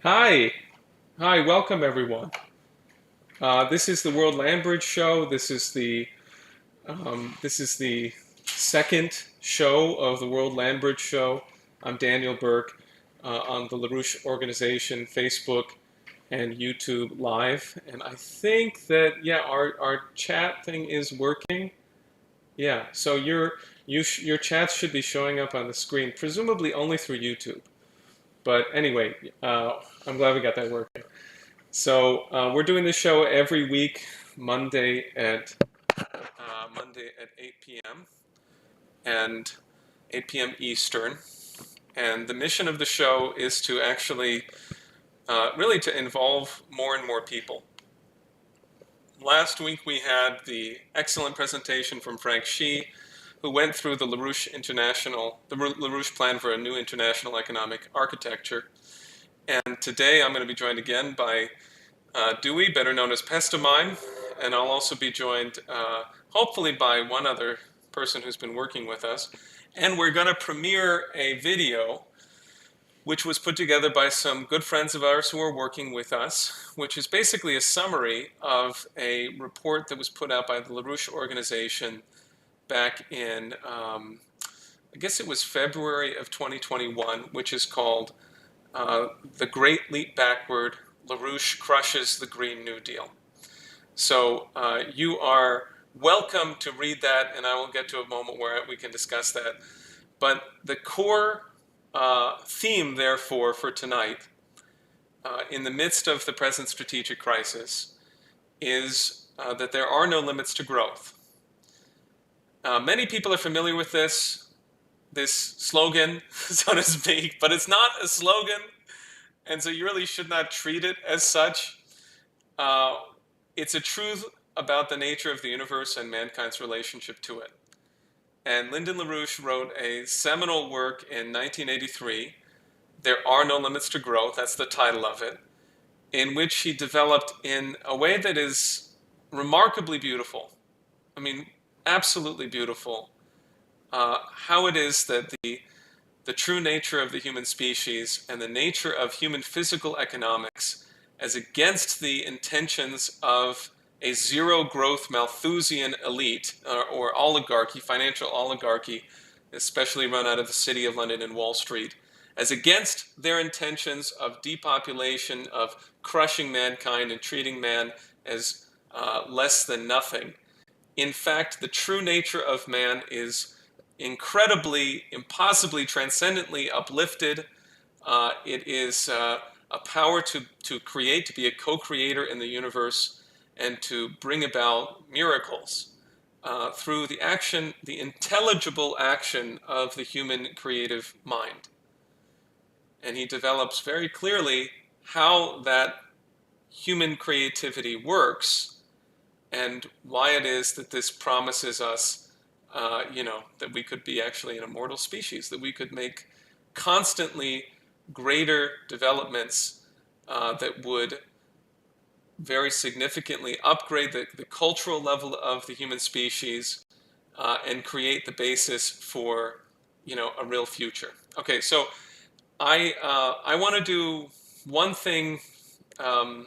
Hi, hi, welcome everyone. This is the World Land Bridge Show. This is the second show of the World Land Bridge Show. I'm Daniel Burke on the LaRouche Organization Facebook and YouTube Live, and I think that our chat thing is working. Yeah, so your chats should be showing up on the screen, presumably only through YouTube. But anyway, I'm glad we got that working. So we're doing this show every week, Monday at 8 p.m. and 8 p.m. Eastern. And the mission of the show is to actually really to involve more and more people. Last week we had the excellent presentation from Frank Shih, who went through the LaRouche plan for a new international economic architecture. And today I'm going to be joined again by Dewey, better known as Pestamine, and I'll also be joined hopefully by one other person who's been working with us. And we're going to premiere a video which was put together by some good friends of ours who are working with us, which is basically a summary of a report that was put out by the LaRouche organization back in, I guess it was February of 2021, which is called The Great Leap Backward, LaRouche Crushes the Green New Deal. So you are welcome to read that, and I will get to a moment where we can discuss that. But the core theme, therefore, for tonight, in the midst of the present strategic crisis, is that there are no limits to growth. Many people are familiar with this slogan, so to speak, but it's not a slogan, and so you really should not treat it as such. It's a truth about the nature of the universe and mankind's relationship to it. And Lyndon LaRouche wrote a seminal work in 1983, There Are No Limits to Growth, that's the title of it, in which he developed in a way that is remarkably beautiful. I mean, absolutely beautiful. How it is that the true nature of the human species and the nature of human physical economics as against the intentions of a zero-growth Malthusian elite or oligarchy, financial oligarchy, especially run out of the City of London and Wall Street, as against their intentions of depopulation, of crushing mankind and treating man as less than nothing. In fact, the true nature of man is incredibly, impossibly, transcendently uplifted. It is a power to create, to be a co-creator in the universe, and to bring about miracles through the action, the intelligible action of the human creative mind. And he develops very clearly how that human creativity works and why it is that this promises us, that we could be actually an immortal species, that we could make constantly greater developments that would very significantly upgrade the cultural level of the human species and create the basis for, a real future. Okay, so I want to do one thing. I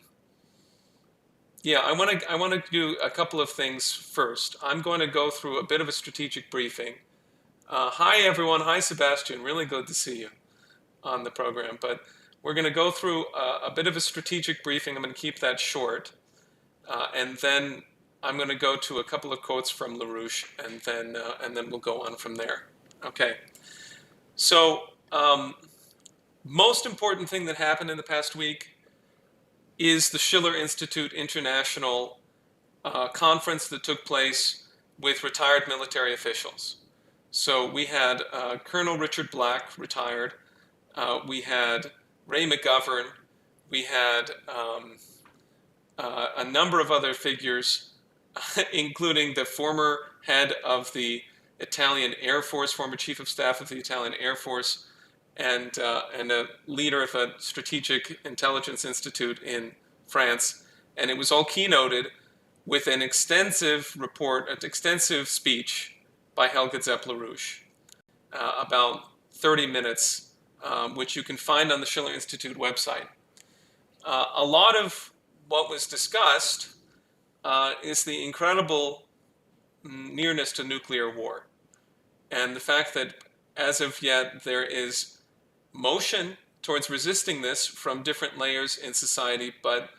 want to do a couple of things first. I'm going to go through a bit of a strategic briefing. Hi everyone. Hi Sebastian. Really good to see you on the program. But we're going to go through a bit of a strategic briefing. I'm going to keep that short, and then I'm going to go to a couple of quotes from LaRouche, and then we'll go on from there. Okay. So most important thing that happened in the past week is the Schiller Institute International conference that took place with retired military officials. So we had Colonel Richard Black, retired. We had Ray McGovern. We had a number of other figures, including the former head of the Italian Air Force, former chief of staff of the Italian Air Force, and a leader of a strategic intelligence institute in France. And it was all keynoted with an extensive report, an extensive speech by Helga Zepp-LaRouche, about 30 minutes, which you can find on the Schiller Institute website. A lot of what was discussed is the incredible nearness to nuclear war, and the fact that as of yet there is motion towards resisting this from different layers in society, but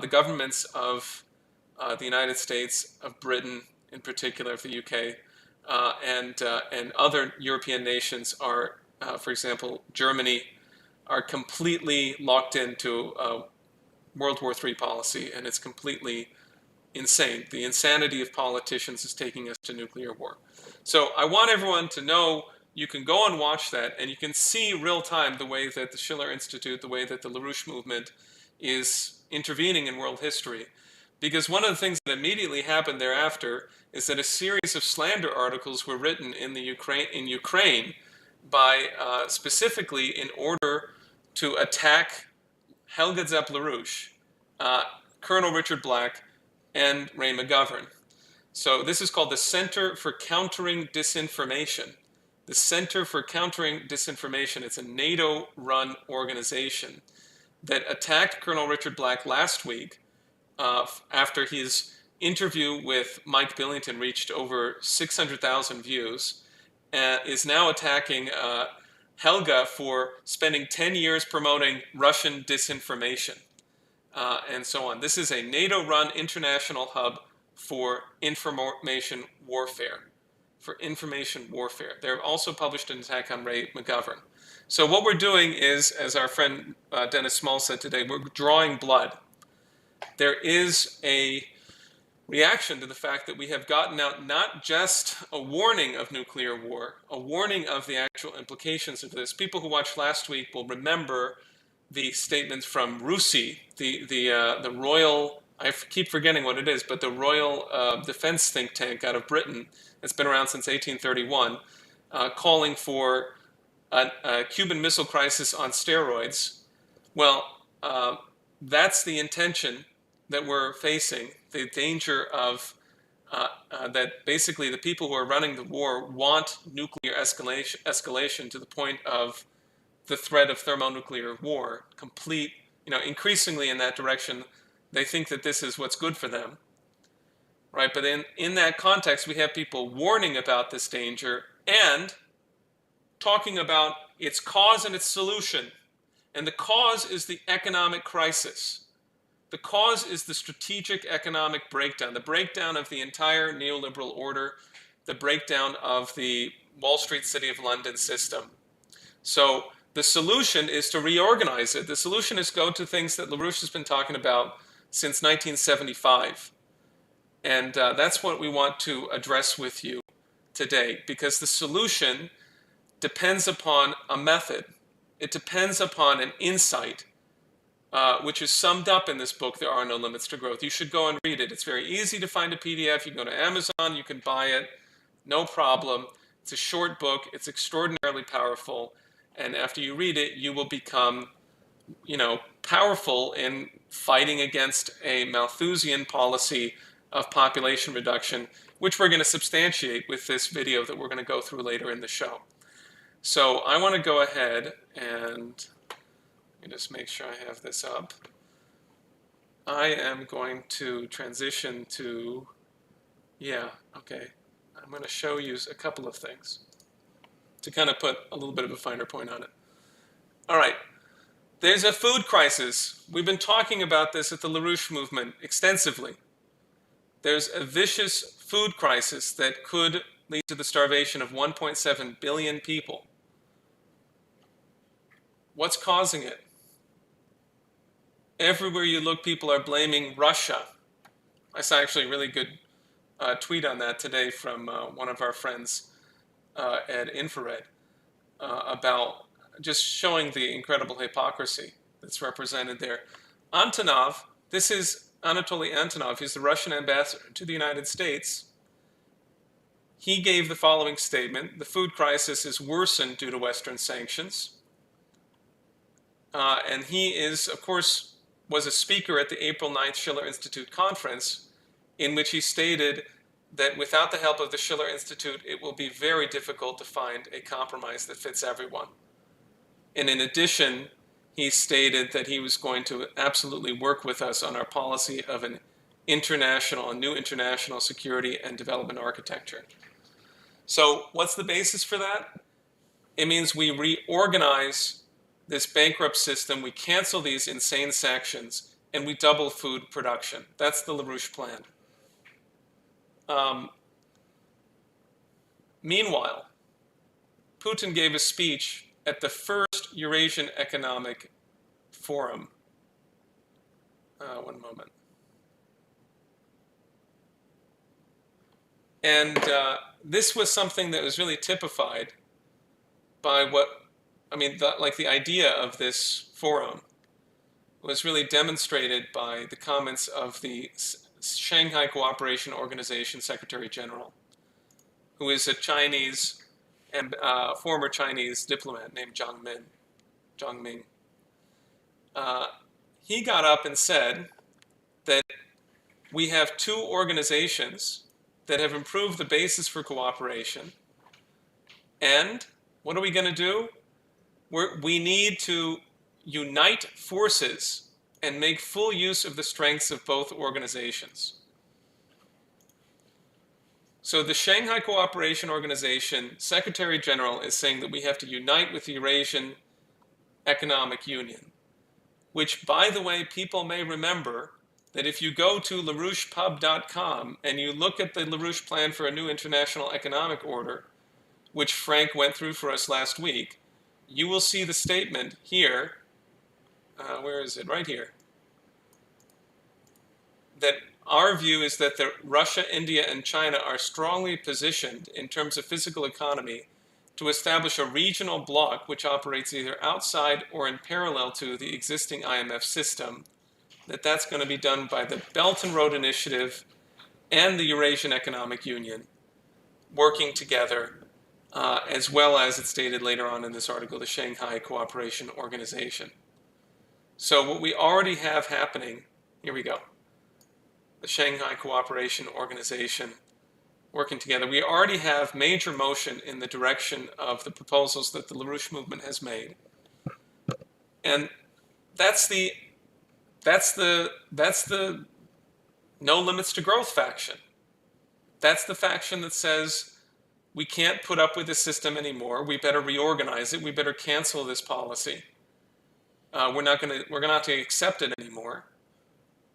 the governments of the United States, of Britain in particular, of the UK, and other European nations are, for example, Germany, are completely locked into World War III policy, and it's completely insane. The insanity of politicians is taking us to nuclear war. So I want everyone to know you can go and watch that, and you can see real time the way that the Schiller Institute, the way that the LaRouche movement is intervening in world history. Because one of the things that immediately happened thereafter is that a series of slander articles were written in Ukraine by specifically in order to attack Helga Zepp-LaRouche, Colonel Richard Black, and Ray McGovern. So this is called the Center for Countering Disinformation. The Center for Countering Disinformation. It's a NATO-run organization that attacked Colonel Richard Black last week after his interview with Mike Billington reached over 600,000 views, is now attacking Helga for spending 10 years promoting Russian disinformation, and so on. This is a NATO-run international hub for information warfare. They've also published an attack on Ray McGovern. So what we're doing is, as our friend Dennis Small said today, we're drawing blood. There is a reaction to the fact that we have gotten out not just a warning of nuclear war, a warning of the actual implications of this. People who watched last week will remember the statements from RUSI, the Royal, I keep forgetting what it is, but the Royal Defense think tank out of Britain. It's been around since 1831, calling for a Cuban Missile Crisis on steroids. Well, that's the intention that we're facing, the danger of that basically the people who are running the war want nuclear escalation to the point of the threat of thermonuclear war, complete, increasingly in that direction. They think that this is what's good for them, right? But in that context, we have people warning about this danger and talking about its cause and its solution. And the cause is the economic crisis. The cause is the strategic economic breakdown, the breakdown of the entire neoliberal order, the breakdown of the Wall Street City of London system. So the solution is to reorganize it. The solution is go to things that LaRouche has been talking about since 1975. And that's what we want to address with you today, because the solution depends upon a method. It depends upon an insight, which is summed up in this book, There Are No Limits to Growth. You should go and read it. It's very easy to find a PDF. You can go to Amazon, you can buy it, no problem. It's a short book. It's extraordinarily powerful. And after you read it, you will become, powerful in fighting against a Malthusian policy of population reduction, which we're going to substantiate with this video that we're going to go through later in the show. So I want to go ahead and let me just make sure I have this up. I am going to transition to, okay. I'm going to show you a couple of things to kind of put a little bit of a finer point on it. All right. There's a food crisis. We've been talking about this at the LaRouche movement extensively. There's a vicious food crisis that could lead to the starvation of 1.7 billion people. What's causing it? Everywhere you look, people are blaming Russia. I saw actually a really good tweet on that today from one of our friends at Infrared about just showing the incredible hypocrisy that's represented there. Antonov, this is Anatoly Antonov, he's the Russian ambassador to the United States. He gave the following statement: the food crisis is worsened due to Western sanctions. And he is, of course, was a speaker at the April 9th Schiller Institute conference, in which he stated that without the help of the Schiller Institute, it will be very difficult to find a compromise that fits everyone. And in addition, he stated that he was going to absolutely work with us on our policy of a new international security and development architecture. So what's the basis for that? It means we reorganize this bankrupt system, we cancel these insane sanctions, and we double food production. That's the LaRouche plan. Meanwhile, Putin gave a speech at the first Eurasian Economic Forum. One moment. And this was something that was really typified by the idea of this forum was really demonstrated by the comments of the Shanghai Cooperation Organization Secretary General, who is a Chinese and former Chinese diplomat named Zhang Ming. He got up and said that we have two organizations that have improved the basis for cooperation, and what are we going to do? We need to unite forces and make full use of the strengths of both organizations. So the Shanghai Cooperation Organization Secretary General is saying that we have to unite with the Eurasian Economic Union, which, by the way, people may remember that if you go to LaRouchePub.com and you look at the LaRouche plan for a new international economic order, which Frank went through for us last week, you will see the statement here, where is it? Right here. That our view is that Russia, India, and China are strongly positioned in terms of physical economy to establish a regional bloc which operates either outside or in parallel to the existing IMF system. That's going to be done by the Belt and Road Initiative and the Eurasian Economic Union working together, as well as it's stated later on in this article, the Shanghai Cooperation Organization. So what we already have happening, here we go, the Shanghai Cooperation Organization working together. We already have major motion in the direction of the proposals that the LaRouche movement has made. And that's the No Limits to Growth faction. That's the faction that says We can't put up with this system anymore. We better reorganize it. We better cancel this policy. We're not going to accept it anymore.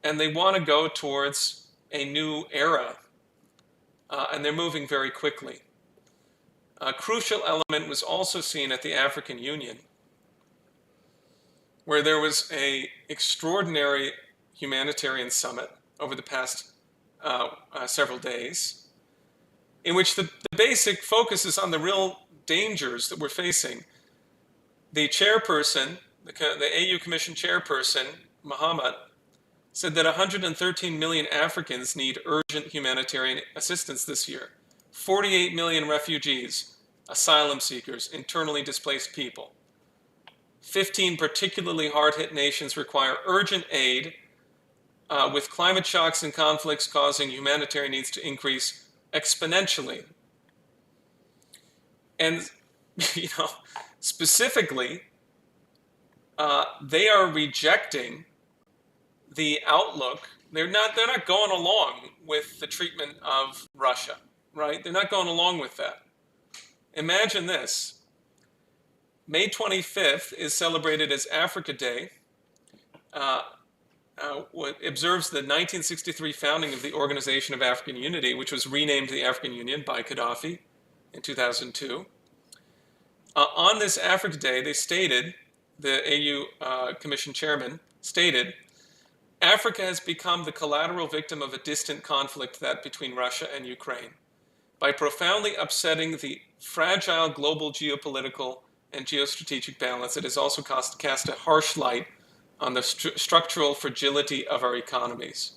And they want to go towards a new era, and they're moving very quickly. A crucial element was also seen at the African Union, where there was an extraordinary humanitarian summit over the past several days, in which the basic focus is on the real dangers that we're facing. The chairperson, the AU Commission chairperson, Muhammad, said that 113 million Africans need urgent humanitarian assistance this year. 48 million refugees, asylum seekers, internally displaced people. 15 particularly hard-hit nations require urgent aid, with climate shocks and conflicts causing humanitarian needs to increase exponentially. And, specifically, they are rejecting the outlook. They're not going along with the treatment of Russia, right? They're not going along with that. Imagine this. May 25th is celebrated as Africa Day. Observes the 1963 founding of the Organization of African Unity, which was renamed the African Union by Gaddafi in 2002. On this Africa Day, they stated, the AU Commission chairman stated, Africa has become the collateral victim of a distant conflict, that between Russia and Ukraine. By profoundly upsetting the fragile global geopolitical and geostrategic balance, it has also cast a harsh light on the structural fragility of our economies.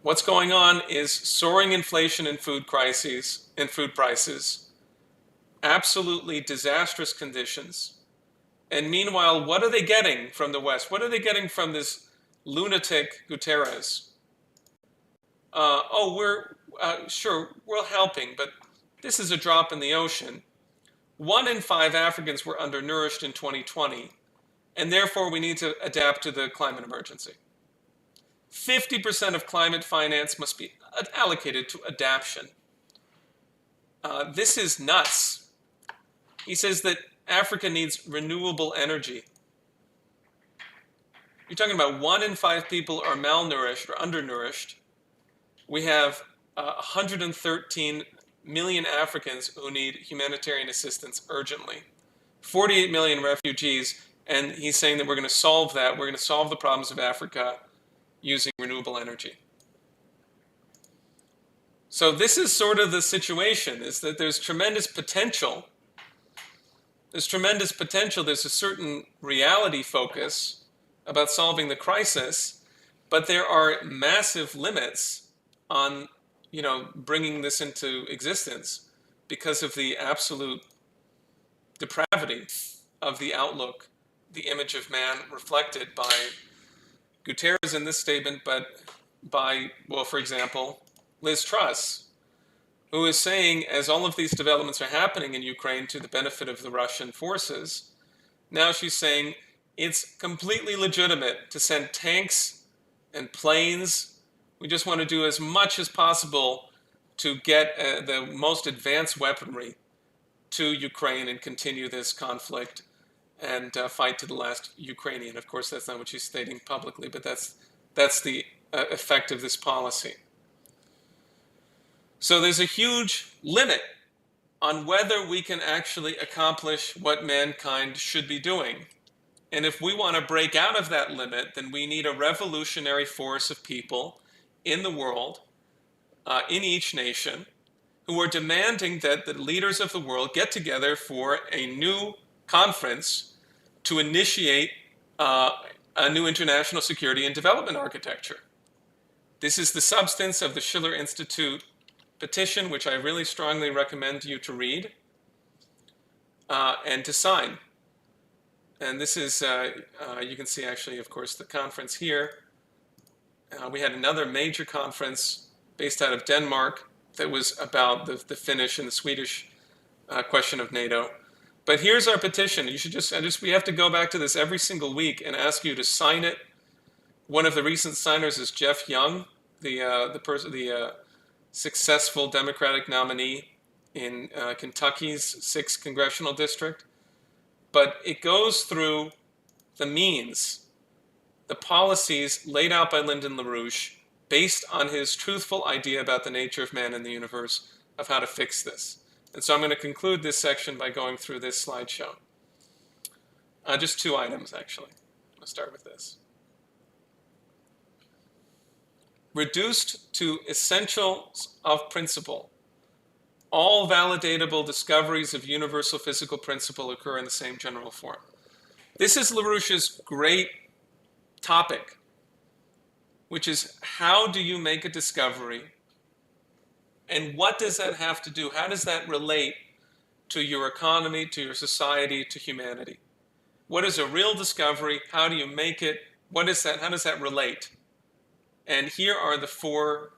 What's going on is soaring inflation and food prices, absolutely disastrous conditions. And meanwhile, what are they getting from the West? What are they getting from this lunatic Guterres? Sure, we're helping, but this is a drop in the ocean. 1 in 5 Africans were undernourished in 2020, and therefore we need to adapt to the climate emergency. 50% of climate finance must be allocated to adaptation. This is nuts. He says that Africa needs renewable energy. You're talking about 1 in 5 people are malnourished or undernourished. We have 113 million Africans who need humanitarian assistance urgently. 48 million refugees, and he's saying that we're going to solve that. We're going to solve the problems of Africa using renewable energy. So this is sort of the situation, is that there's tremendous potential. There's a certain reality focus about solving the crisis, but there are massive limits on, bringing this into existence because of the absolute depravity of the outlook, the image of man reflected by Guterres in this statement, but by, for example, Liz Truss, who is saying, as all of these developments are happening in Ukraine to the benefit of the Russian forces, now she's saying it's completely legitimate to send tanks and planes. We just want to do as much as possible to get the most advanced weaponry to Ukraine and continue this conflict and fight to the last Ukrainian. Of course, that's not what she's stating publicly, but that's the effect of this policy. So there's a huge limit on whether we can actually accomplish what mankind should be doing. And if we want to break out of that limit, then we need a revolutionary force of people in the world, in each nation, who are demanding that the leaders of the world get together for a new conference to initiate a new international security and development architecture. This is the substance of the Schiller Institute petition, which I really strongly recommend you to read and to sign. And this is, you can see actually, of course, the conference here. We had another major conference based out of Denmark that was about the Finnish and the Swedish question of NATO. But here's our petition. You should we have to go back to this every single week and ask you to sign it. One of the recent signers is Jeff Young, the successful Democratic nominee in Kentucky's 6th congressional district. But it goes through the means, the policies laid out by Lyndon LaRouche based on his truthful idea about the nature of man and the universe, of how to fix this. And so I'm going to conclude this section by going through this slideshow. Just 2 items, actually. I'll start with this. Reduced to essentials of principle, all validatable discoveries of universal physical principle occur in the same general form. This is LaRouche's great topic, which is how do you make a discovery, and what does that have to do? How does that relate to your economy, to your society, to humanity? What is a real discovery? How do you make it? What is that? How does that relate? And here are the 4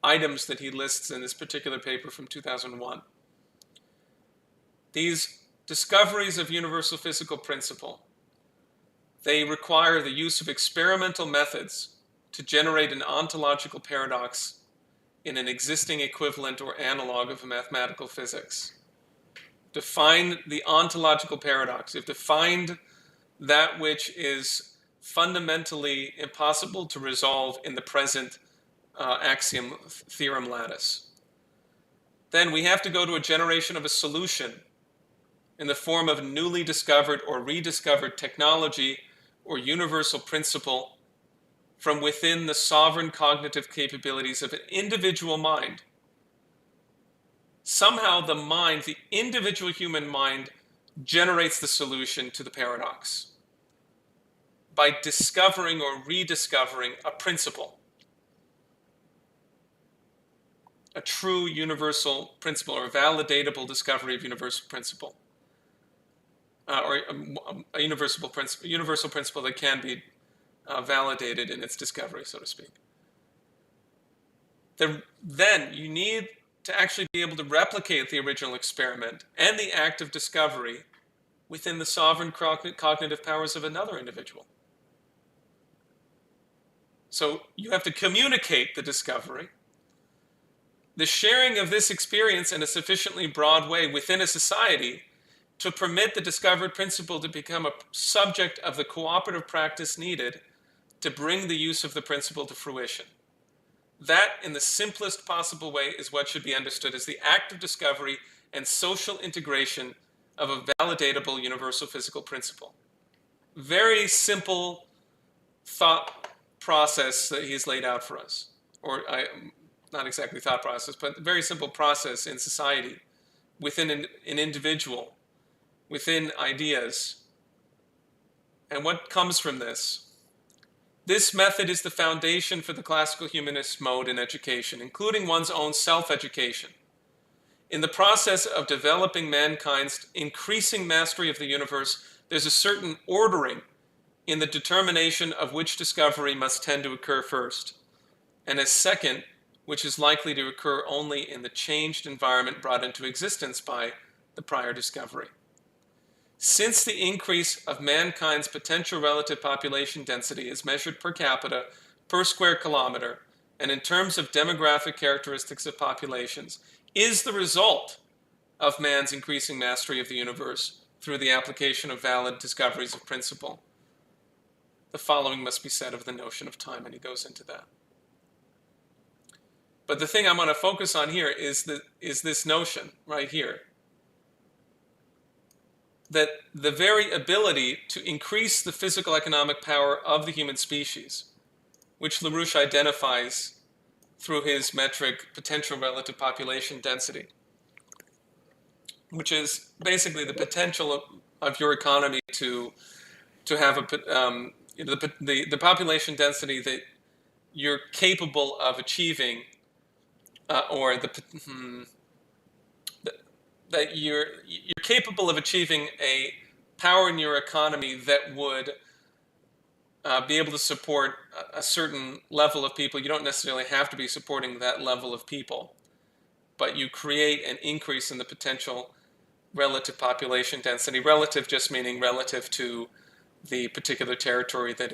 items that he lists in this particular paper from 2001. These discoveries of universal physical principle, they require the use of experimental methods to generate an ontological paradox in an existing equivalent or analog of mathematical physics. To find the ontological paradox, you have to find that which is fundamentally impossible to resolve in the present axiom theorem lattice. Then we have to go to a generation of a solution in the form of newly discovered or rediscovered technology or universal principle from within the sovereign cognitive capabilities of an individual mind. Somehow the mind, the individual human mind, generates the solution to the paradox by discovering or rediscovering a principle, a true universal principle or validatable discovery of universal principle, or a universal principle that can be validated in its discovery, so to speak. Then you need to actually be able to replicate the original experiment and the act of discovery within the sovereign cognitive powers of another individual. So you have to communicate the discovery. The sharing of this experience in a sufficiently broad way within a society to permit the discovered principle to become a subject of the cooperative practice needed to bring the use of the principle to fruition. That, in the simplest possible way, is what should be understood as the act of discovery and social integration of a validatable universal physical principle. Very simple thought process that he's laid out for us. Not exactly thought process, but a very simple process in society, within an individual, within ideas. And what comes from this? This method is the foundation for the classical humanist mode in education, including one's own self-education. In the process of developing mankind's increasing mastery of the universe, there's a certain ordering in the determination of which discovery must tend to occur first, and a second, which is likely to occur only in the changed environment brought into existence by the prior discovery. Since the increase of mankind's potential relative population density is measured per capita, per square kilometer, and in terms of demographic characteristics of populations, is the result of man's increasing mastery of the universe through the application of valid discoveries of principle, the following must be said of the notion of time, and he goes into that. But the thing I'm going to focus on here is this notion right here, that the very ability to increase the physical economic power of the human species, which LaRouche identifies through his metric potential relative population density, which is basically the potential of your economy to have the population density that you're capable of achieving, that you're capable of achieving a power in your economy that would be able to support a certain level of people. You don't necessarily have to be supporting that level of people, but you create an increase in the potential relative population density. Relative just meaning relative to the particular territory that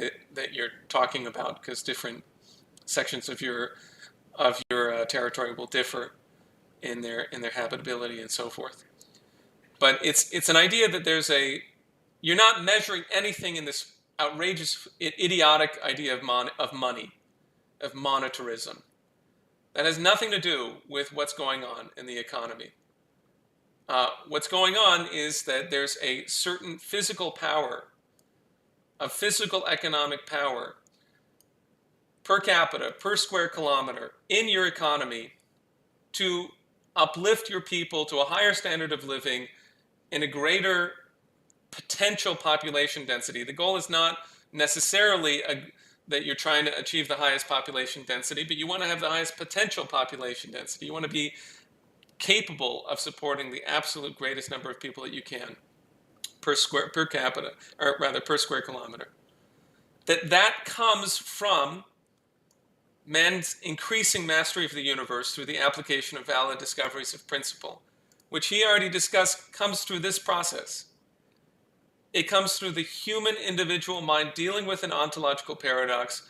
you're talking about, because different sections of your territory will differ in their habitability and so forth. But it's an idea that you're not measuring anything in this outrageous, idiotic idea of money, of monetarism. That has nothing to do with what's going on in the economy. What's going on is that there's a certain physical power, a physical economic power per capita, per square kilometer in your economy to uplift your people to a higher standard of living in a greater potential population density. The goal is not necessarily that you're trying to achieve the highest population density, but you want to have the highest potential population density. You want to be capable of supporting the absolute greatest number of people that you can per capita, or rather per square kilometer. That comes from man's increasing mastery of the universe through the application of valid discoveries of principle, which he already discussed, comes through this process. It comes through the human individual mind dealing with an ontological paradox,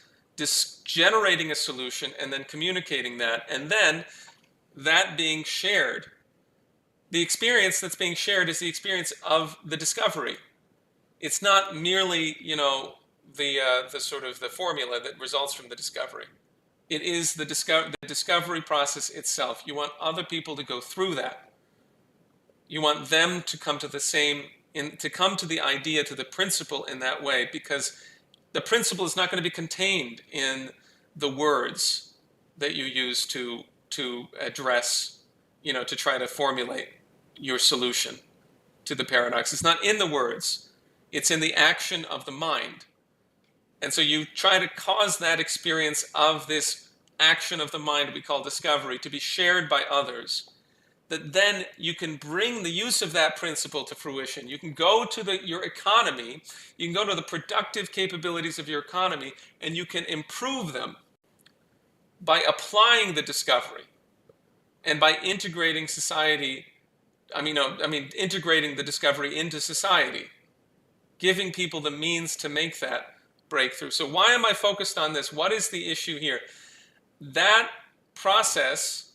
generating a solution, and then communicating that, and then that being shared. The experience that's being shared is the experience of the discovery. It's not merely, the sort of the formula that results from the discovery. It is the discovery process itself. You want other people to go through that. You want them to come to the idea, to the principle in that way, because the principle is not going to be contained in the words that you use to address, to try to formulate your solution to the paradox. It's not in the words. It's in the action of the mind. And so you try to cause that experience of this action of the mind we call discovery to be shared by others, that then you can bring the use of that principle to fruition. You can go to your economy, you can go to the productive capabilities of your economy, and you can improve them by applying the discovery and by integrating integrating the discovery into society, giving people the means to make that breakthrough. So why am I focused on this? What is the issue here? That process,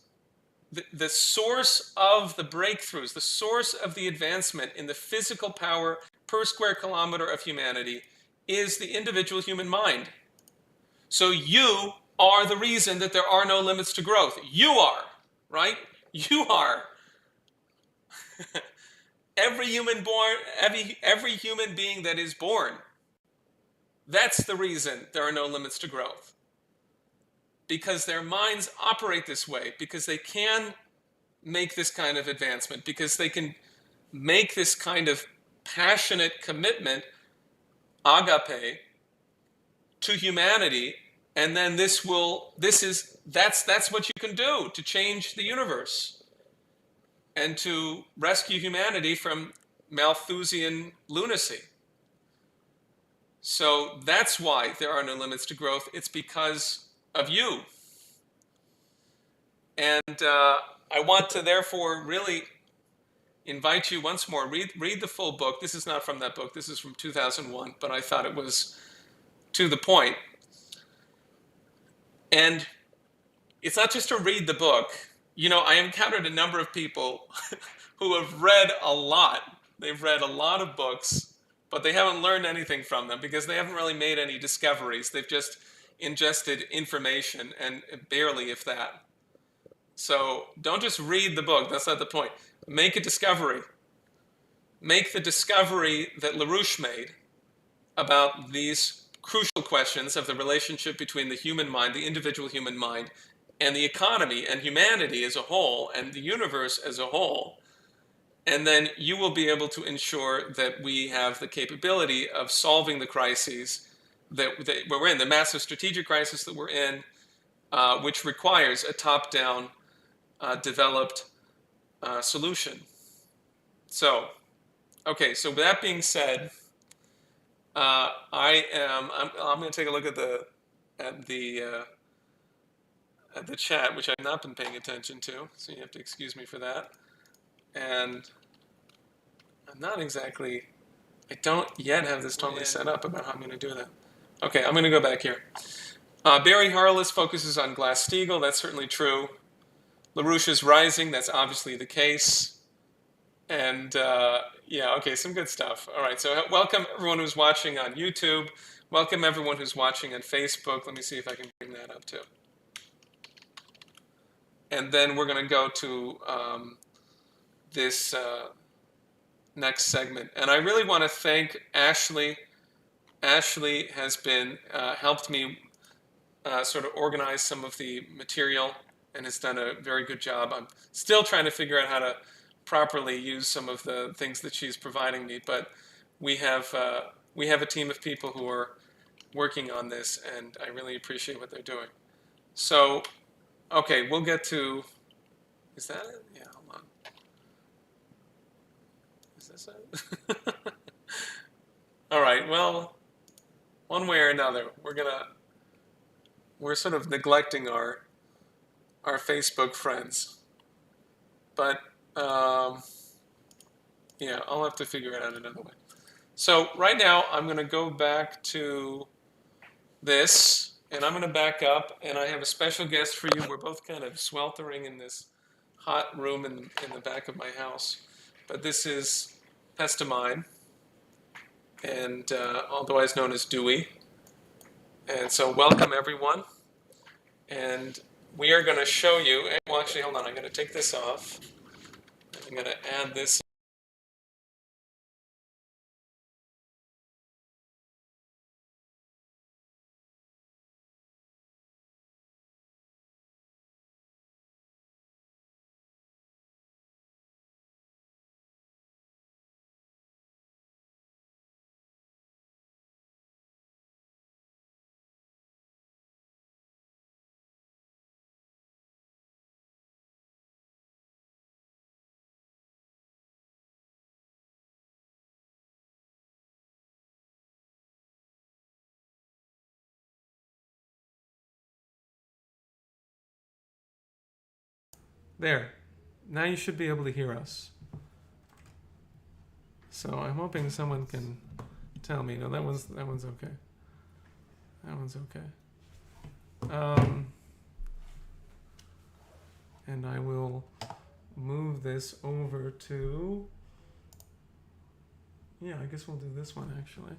the source of the breakthroughs, the source of the advancement in the physical power per square kilometer of humanity is the individual human mind. So you are the reason that there are no limits to growth. You are, right? You are. Every human being that is born, that's the reason there are no limits to growth. Because their minds operate this way, because they can make this kind of advancement, because they can make this kind of passionate commitment, agape, to humanity, and then that's what you can do to change the universe and to rescue humanity from Malthusian lunacy. So that's why there are no limits to growth. It's because of you. And I want to therefore really invite you once more, read the full book. This is not from that book. This is from 2001, but I thought it was to the point. And it's not just to read the book. I encountered a number of people who have read a lot. They've read a lot of books, but they haven't learned anything from them because they haven't really made any discoveries. They've just ingested information, and barely, if that. So don't just read the book. That's not the point. Make a discovery. Make the discovery that LaRouche made about these crucial questions of the relationship between the human mind, the individual human mind, and the economy and humanity as a whole, and the universe as a whole. And then you will be able to ensure that we have the capability of solving the crises that we're in, the massive strategic crisis that we're in, which requires a top-down, developed solution. So, okay. So with that being said, I'm going to take a look at the chat, which I've not been paying attention to, so you have to excuse me for that. And I don't yet have this totally set up about how I'm going to do that. Okay, I'm going to go back here. Barry Harless focuses on Glass-Steagall. That's certainly true. LaRouche is rising. That's obviously the case. And yeah, okay, some good stuff. All right, so welcome everyone who's watching on YouTube. Welcome everyone who's watching on Facebook. Let me see if I can bring that up too. And then we're going to go to this next segment. And I really want to thank Ashley. Ashley has been helped me sort of organize some of the material and has done a very good job. I'm still trying to figure out how to properly use some of the things that she's providing me, but we have a team of people who are working on this, and I really appreciate what they're doing. So, okay, we'll get to. Is that it? Yeah, hold on. Is this it? All right. Well, one way or another, we're sort of neglecting our Facebook friends, but yeah, I'll have to figure it out another way. So right now, I'm going to go back to this, and I'm going to back up, and I have a special guest for you. We're both kind of sweltering in this hot room in the back of my house, but this is Pestamine, and otherwise known as Dewey. And so welcome everyone, and we are going to show you, well actually hold on, I'm going to take this off, I'm going to add this. There. Now you should be able to hear us. So I'm hoping someone can tell me. No, that one's okay. That one's okay. And I will move this over to. Yeah, I guess we'll do this one actually.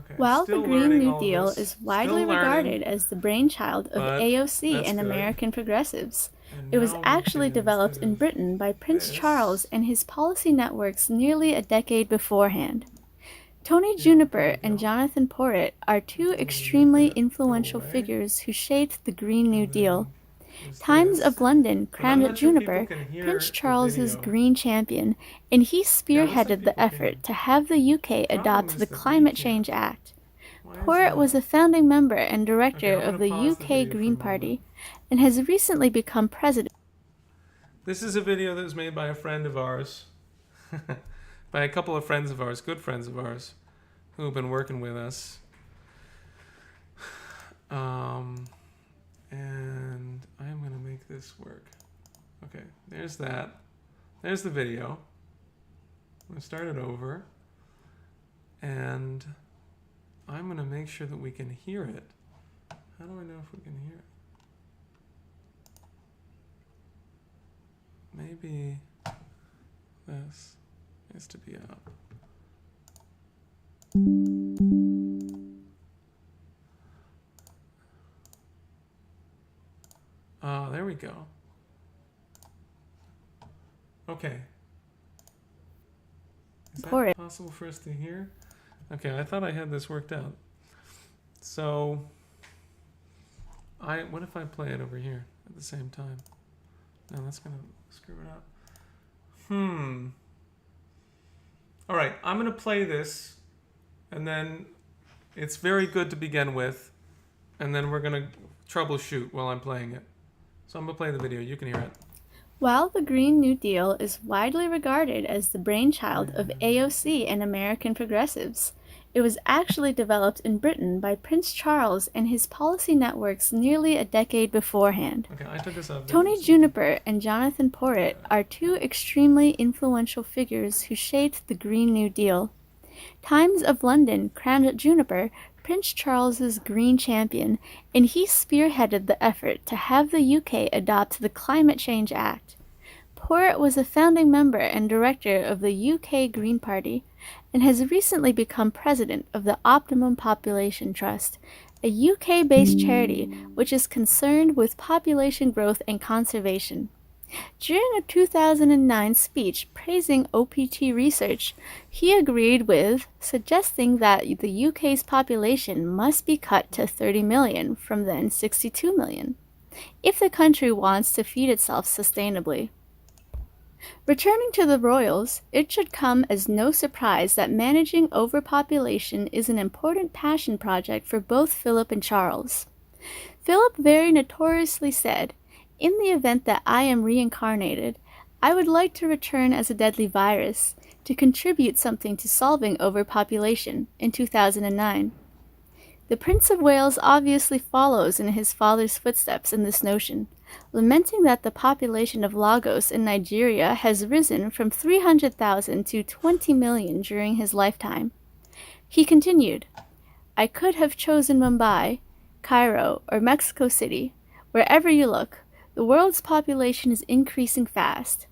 Okay. While the Green New Deal is widely regarded as the brainchild of AOC and American progressives, it was actually developed in Britain by Prince Charles and his policy networks nearly a decade beforehand. Tony Juniper and Jonathan Porritt are two extremely influential figures who shaped the Green New Deal. Times of London crowned Juniper Prince Charles's Green Champion, and he spearheaded the effort to have the UK adopt the Climate Change Act. Porritt was a founding member and director of the UK Green Party, and has recently become president. This is a video that was made by a friend of ours, by a couple of friends of ours, good friends of ours, who have been working with us. And I'm going to make this work. Okay, there's that. There's the video. I'm going to start it over. And I'm going to make sure that we can hear it. How do I know if we can hear it? Maybe this has to be up. There we go. Okay. Is that possible for us to hear? Okay, I thought I had this worked out. So, what if I play it over here at the same time? No, that's gonna screw it up. All right, I'm gonna play this, and then it's very good to begin with, and then we're gonna troubleshoot while I'm playing it. So I'm going to play the video. You can hear it. While the Green New Deal is widely regarded as the brainchild of AOC and American progressives, it was actually developed in Britain by Prince Charles and his policy networks nearly a decade beforehand. Okay, I took this off. Tony Juniper and Jonathan Porritt are two extremely influential figures who shaped the Green New Deal. Times of London crowned Juniper Prince Charles's Green Champion, and he spearheaded the effort to have the UK adopt the Climate Change Act. Porritt was a founding member and director of the UK Green Party, and has recently become president of the Optimum Population Trust, a UK-based charity which is concerned with population growth and conservation. During a 2009 speech praising OPT research, he agreed with suggesting that the UK's population must be cut to 30 million from then 62 million, if the country wants to feed itself sustainably. Returning to the royals, it should come as no surprise that managing overpopulation is an important passion project for both Philip and Charles. Philip very notoriously said, "In the event that I am reincarnated, I would like to return as a deadly virus, to contribute something to solving overpopulation," in 2009. The Prince of Wales obviously follows in his father's footsteps in this notion, lamenting that the population of Lagos in Nigeria has risen from 300,000 to 20 million during his lifetime. He continued, "I could have chosen Mumbai, Cairo, or Mexico City. Wherever you look, the world's population is increasing fast."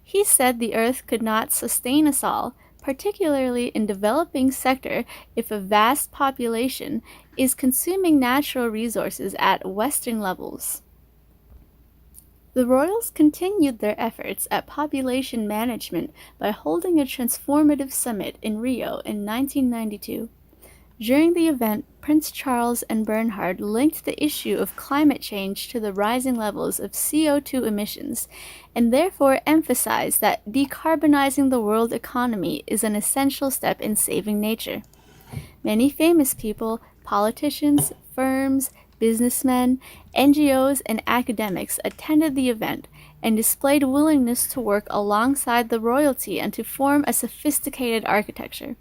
He said the Earth could not sustain us all, particularly in developing sector, if a vast population is consuming natural resources at Western levels. The royals continued their efforts at population management by holding a transformative summit in Rio in 1992. During the event, Prince Charles and Bernhard linked the issue of climate change to the rising levels of CO2 emissions, and therefore emphasized that decarbonizing the world economy is an essential step in saving nature. Many famous people, politicians, firms, businessmen, NGOs, and academics attended the event and displayed willingness to work alongside the royalty and to form a sophisticated architecture.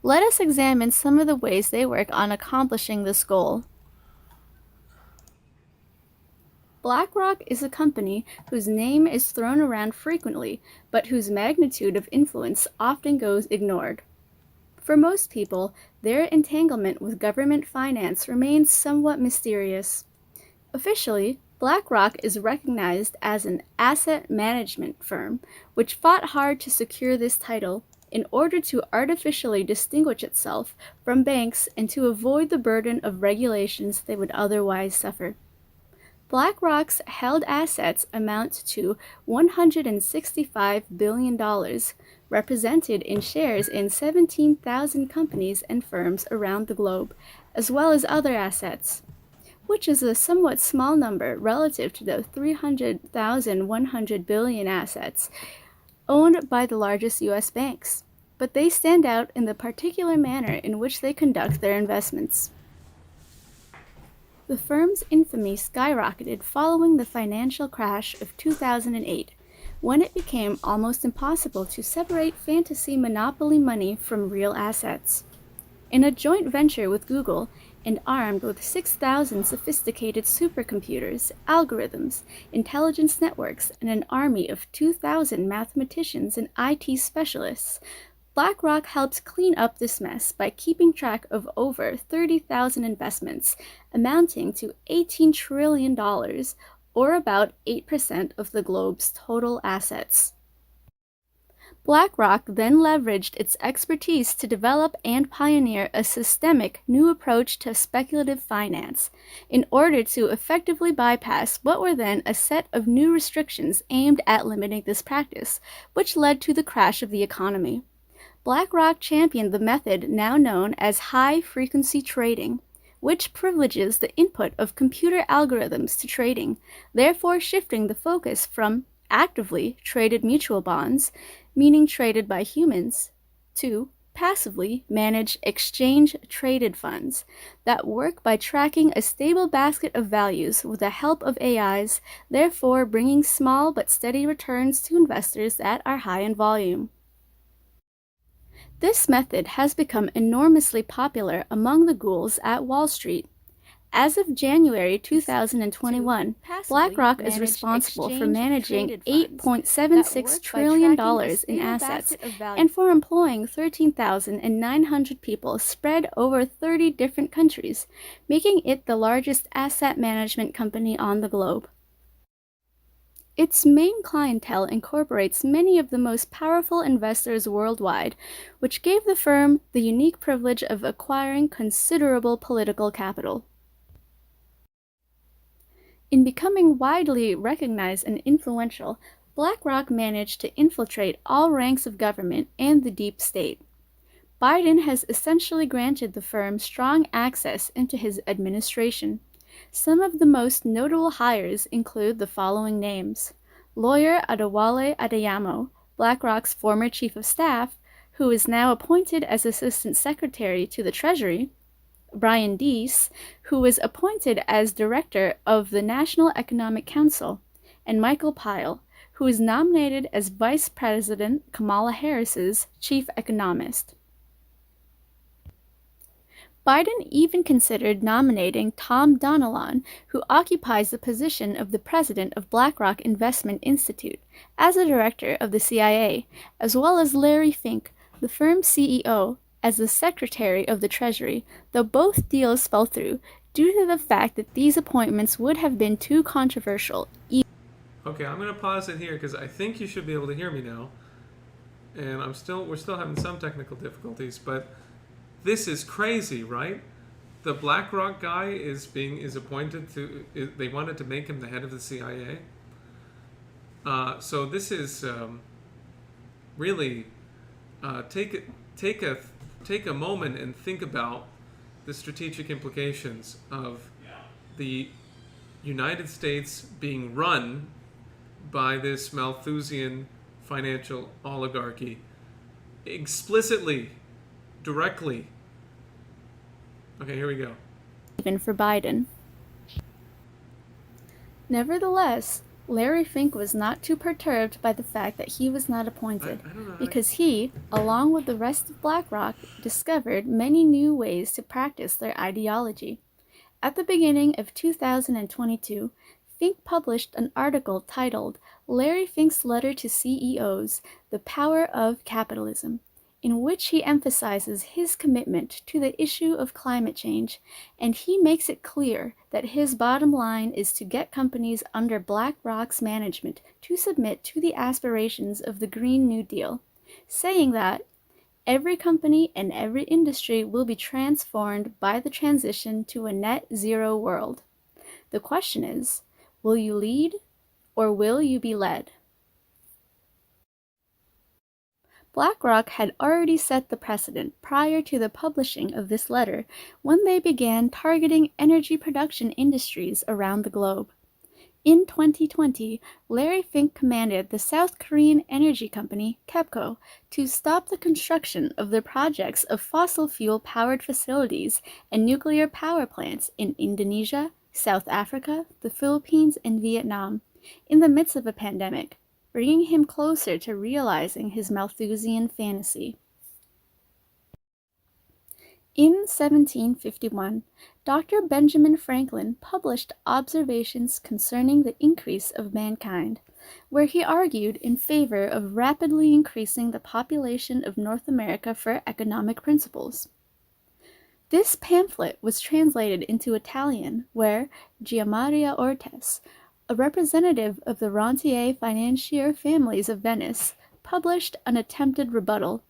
Let us examine some of the ways they work on accomplishing this goal. BlackRock is a company whose name is thrown around frequently, but whose magnitude of influence often goes ignored. For most people, their entanglement with government finance remains somewhat mysterious. Officially, BlackRock is recognized as an asset management firm, which fought hard to secure this title in order to artificially distinguish itself from banks and to avoid the burden of regulations they would otherwise suffer. BlackRock's held assets amount to $165 billion, represented in shares in 17,000 companies and firms around the globe, as well as other assets, which is a somewhat small number relative to the 300,100 billion assets owned by the largest U.S. banks, but they stand out in the particular manner in which they conduct their investments. The firm's infamy skyrocketed following the financial crash of 2008, when it became almost impossible to separate fantasy monopoly money from real assets. In a joint venture with Google, and armed with 6,000 sophisticated supercomputers, algorithms, intelligence networks, and an army of 2,000 mathematicians and IT specialists, BlackRock helped clean up this mess by keeping track of over 30,000 investments, amounting to $18 trillion, or about 8% of the globe's total assets. BlackRock then leveraged its expertise to develop and pioneer a systemic new approach to speculative finance in order to effectively bypass what were then a set of new restrictions aimed at limiting this practice, which led to the crash of the economy. BlackRock championed the method now known as high-frequency trading, which privileges the input of computer algorithms to trading, therefore shifting the focus from actively traded mutual bonds, meaning traded by humans, to passively managed exchange-traded funds that work by tracking a stable basket of values with the help of AIs, therefore bringing small but steady returns to investors that are high in volume. This method has become enormously popular among the ghouls at Wall Street. As of January 2021, BlackRock is responsible for managing $8.76 trillion in assets and for employing 13,900 people spread over 30 different countries, making it the largest asset management company on the globe. Its main clientele incorporates many of the most powerful investors worldwide, which gave the firm the unique privilege of acquiring considerable political capital. In becoming widely recognized and influential, BlackRock managed to infiltrate all ranks of government and the deep state. Biden has essentially granted the firm strong access into his administration. Some of the most notable hires include the following names: lawyer Adewale Adeyemo, BlackRock's former chief of staff, who is now appointed as Assistant Secretary to the Treasury; Brian Deese, who was appointed as Director of the National Economic Council; and Michael Pyle, who is nominated as Vice President Kamala Harris's chief economist. Biden even considered nominating Tom Donilon, who occupies the position of the president of BlackRock Investment Institute, as a director of the CIA, as well as Larry Fink, the firm's CEO, as the Secretary of the Treasury, though both deals fell through due to the fact that these appointments would have been too controversial. Okay, I'm going to pause it here because I think you should be able to hear me now. And we're still having some technical difficulties, but this is crazy, right? The BlackRock guy is appointed to. They wanted to make him the head of the CIA. So this is really take a moment and think about the strategic implications of the United States being run by this Malthusian financial oligarchy, explicitly, directly. Okay, here we go. Even for Biden. Nevertheless, Larry Fink was not too perturbed by the fact that he was not appointed, because he, along with the rest of BlackRock, discovered many new ways to practice their ideology. At the beginning of 2022, Fink published an article titled "Larry Fink's Letter to CEOs: The Power of Capitalism," in which he emphasizes his commitment to the issue of climate change, and he makes it clear that his bottom line is to get companies under BlackRock's management to submit to the aspirations of the Green New Deal, saying that every company and every industry will be transformed by the transition to a net zero world. The question is, will you lead or will you be led? BlackRock had already set the precedent prior to the publishing of this letter when they began targeting energy production industries around the globe. In 2020, Larry Fink commanded the South Korean energy company KEPCO to stop the construction of their projects of fossil fuel-powered facilities and nuclear power plants in Indonesia, South Africa, the Philippines, and Vietnam, in the midst of a pandemic, bringing him closer to realizing his Malthusian fantasy. In 1751, Dr. Benjamin Franklin published Observations Concerning the Increase of Mankind, where he argued in favor of rapidly increasing the population of North America for economic principles. This pamphlet was translated into Italian, where Gianmaria Ortes, a representative of the rentier financier families of Venice, published an attempted rebuttal.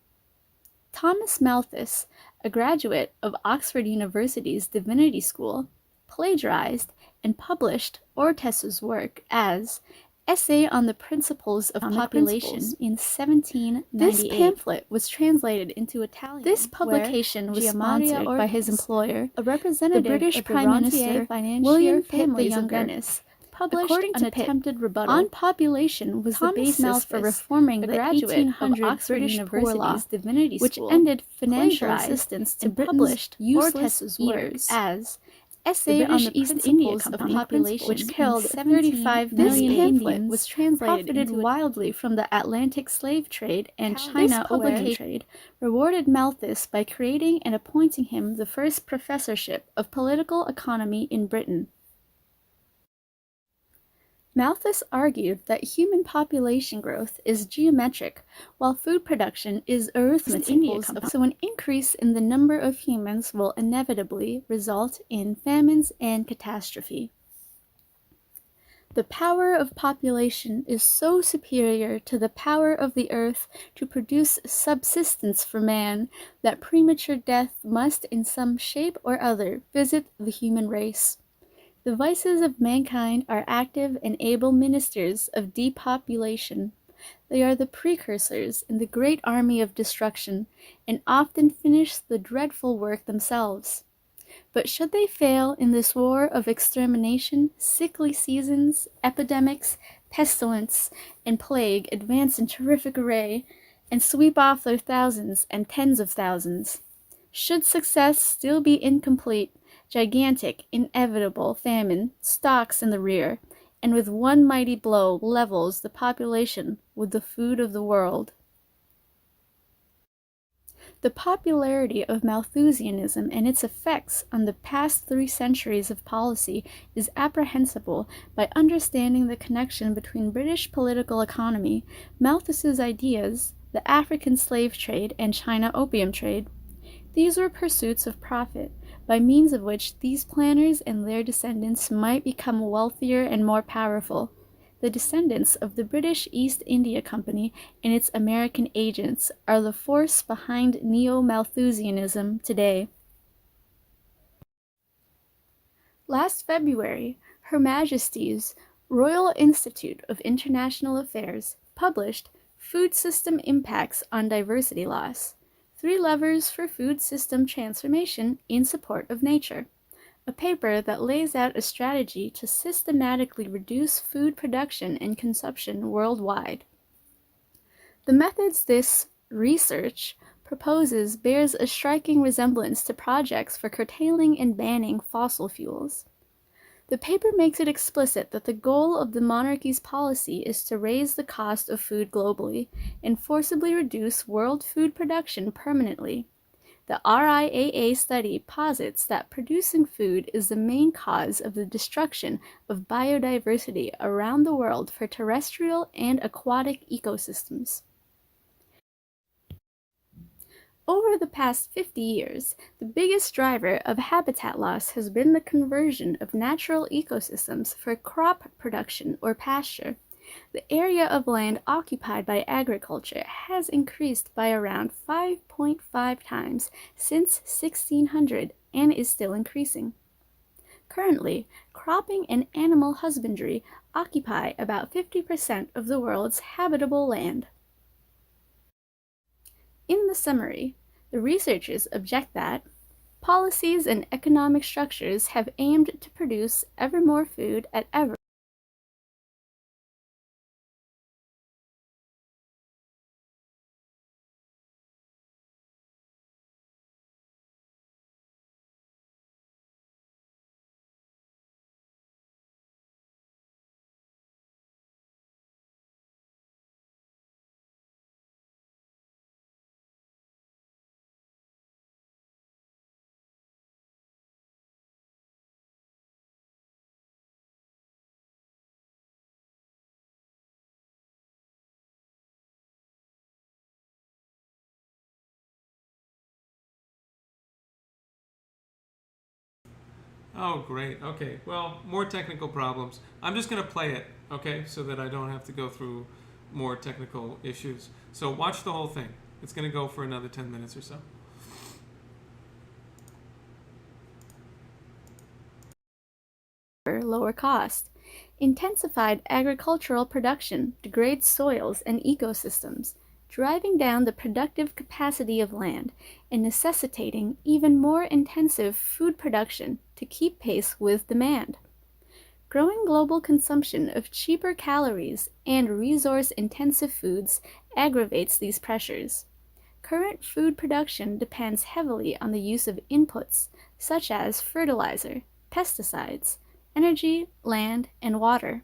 Thomas Malthus, a graduate of Oxford University's Divinity School, plagiarized and published Ortes's work as Essay on the Principles of Population in 1798. This pamphlet was translated into Italian. This publication was sponsored by his employer, a representative the British Prime Minister William Pitt the Younger. Published according to an attempted rebuttal on population was Thomas the basis Malthus, for reforming the 1800 Oxford British University's Divinity School, which ended financial assistance to published useless works as Essay on the Principles of Population, which killed 35 million Indians, was translated profited wildly from the Atlantic slave trade and China opium trade, rewarded Malthus by creating and appointing him the first professorship of political economy in Britain. Malthus argued that human population growth is geometric, while food production is arithmetical, so an increase in the number of humans will inevitably result in famines and catastrophe. The power of population is so superior to the power of the earth to produce subsistence for man that premature death must in some shape or other visit the human race. The vices of mankind are active and able ministers of depopulation. They are the precursors in the great army of destruction, and often finish the dreadful work themselves. But should they fail in this war of extermination, sickly seasons, epidemics, pestilence, and plague advance in terrific array, and sweep off their thousands and tens of thousands. Should success still be incomplete, gigantic, inevitable famine stalks in the rear, and with one mighty blow levels the population with the food of the world. The popularity of Malthusianism and its effects on the past 3 centuries of policy is apprehensible by understanding the connection between British political economy, Malthus's ideas, the African slave trade, and China opium trade. These were pursuits of profit, by means of which these planners and their descendants might become wealthier and more powerful. The descendants of the British East India Company and its American agents are the force behind Neo-Malthusianism today. Last February, Her Majesty's Royal Institute of International Affairs published Food System Impacts on Diversity Loss: 3 Levers for Food System Transformation in Support of Nature, a paper that lays out a strategy to systematically reduce food production and consumption worldwide. The methods this research proposes bears a striking resemblance to projects for curtailing and banning fossil fuels. The paper makes it explicit that the goal of the monarchy's policy is to raise the cost of food globally and forcibly reduce world food production permanently. The RIAA study posits that producing food is the main cause of the destruction of biodiversity around the world for terrestrial and aquatic ecosystems. Over the past 50 years, the biggest driver of habitat loss has been the conversion of natural ecosystems for crop production or pasture. The area of land occupied by agriculture has increased by around 5.5 times since 1600 and is still increasing. Currently, cropping and animal husbandry occupy about 50% of the world's habitable land. In the summary, the researchers object that policies and economic structures have aimed to produce ever more food at ever Oh, great. Okay. Well, more technical problems. I'm just going to play it, okay, so that I don't have to go through more technical issues. So watch the whole thing. It's going to go for another 10 minutes or so. lower cost. Intensified agricultural production degrades soils and ecosystems, driving down the productive capacity of land and necessitating even more intensive food production to keep pace with demand. Growing global consumption of cheaper calories and resource-intensive foods aggravates these pressures. Current food production depends heavily on the use of inputs such as fertilizer, pesticides, energy, land, and water.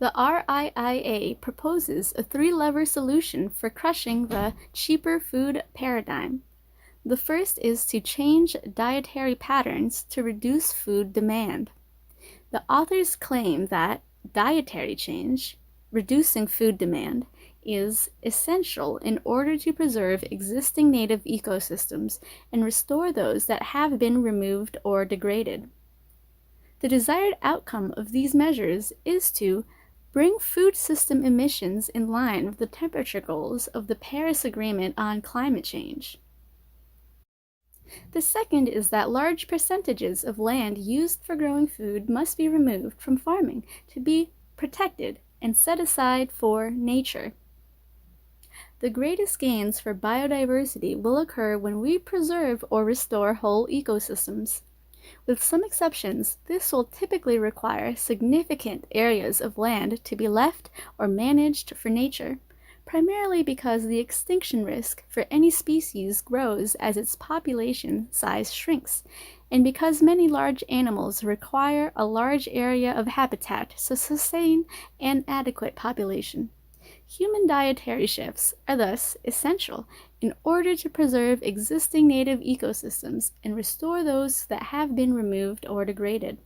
The RIIA proposes a three-lever solution for crushing the cheaper food paradigm. The first is to change dietary patterns to reduce food demand. The authors claim that dietary change, reducing food demand, is essential in order to preserve existing native ecosystems and restore those that have been removed or degraded. The desired outcome of these measures is to bring food system emissions in line with the temperature goals of the Paris Agreement on climate change. The second is that large percentages of land used for growing food must be removed from farming to be protected and set aside for nature. The greatest gains for biodiversity will occur when we preserve or restore whole ecosystems. With some exceptions, this will typically require significant areas of land to be left or managed for nature, primarily because the extinction risk for any species grows as its population size shrinks, and because many large animals require a large area of habitat to sustain an adequate population. Human dietary shifts are thus essential in order to preserve existing native ecosystems and restore those that have been removed or degraded.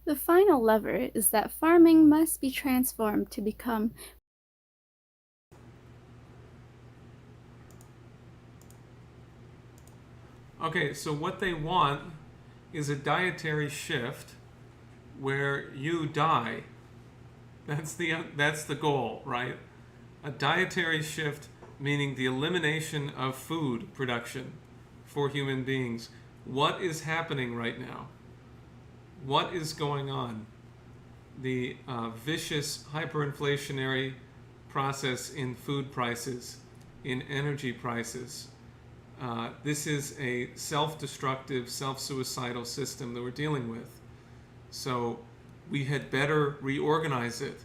The final lever is that farming must be transformed to become Okay, so what they want is a dietary shift where you die. That's the goal, right? A dietary shift meaning the elimination of food production for human beings. What is happening right now? What is going on? The vicious hyperinflationary process in food prices, in energy prices. This is a self-destructive, self-suicidal system that we're dealing with. So we had better reorganize it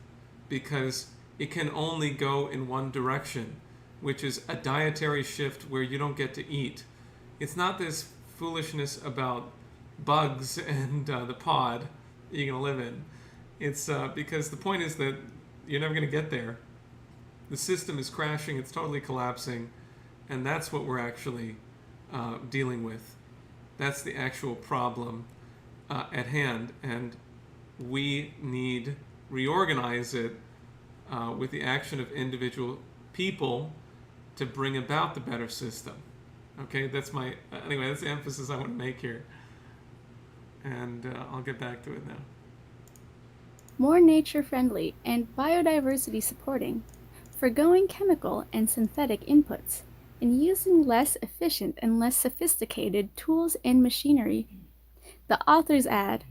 because it can only go in one direction, which is a dietary shift where you don't get to eat. It's not this foolishness about bugs and the pod you're going to live in. It's because the point is that you're never going to get there. The system is crashing, it's totally collapsing, and that's what we're actually dealing with. That's the actual problem at hand, and we need reorganize it with the action of individual people to bring about the better system. Okay, that's the emphasis I want to make here. And I'll get back to it now. More nature-friendly and biodiversity supporting, forgoing chemical and synthetic inputs, and using less efficient and less sophisticated tools and machinery. The authors add,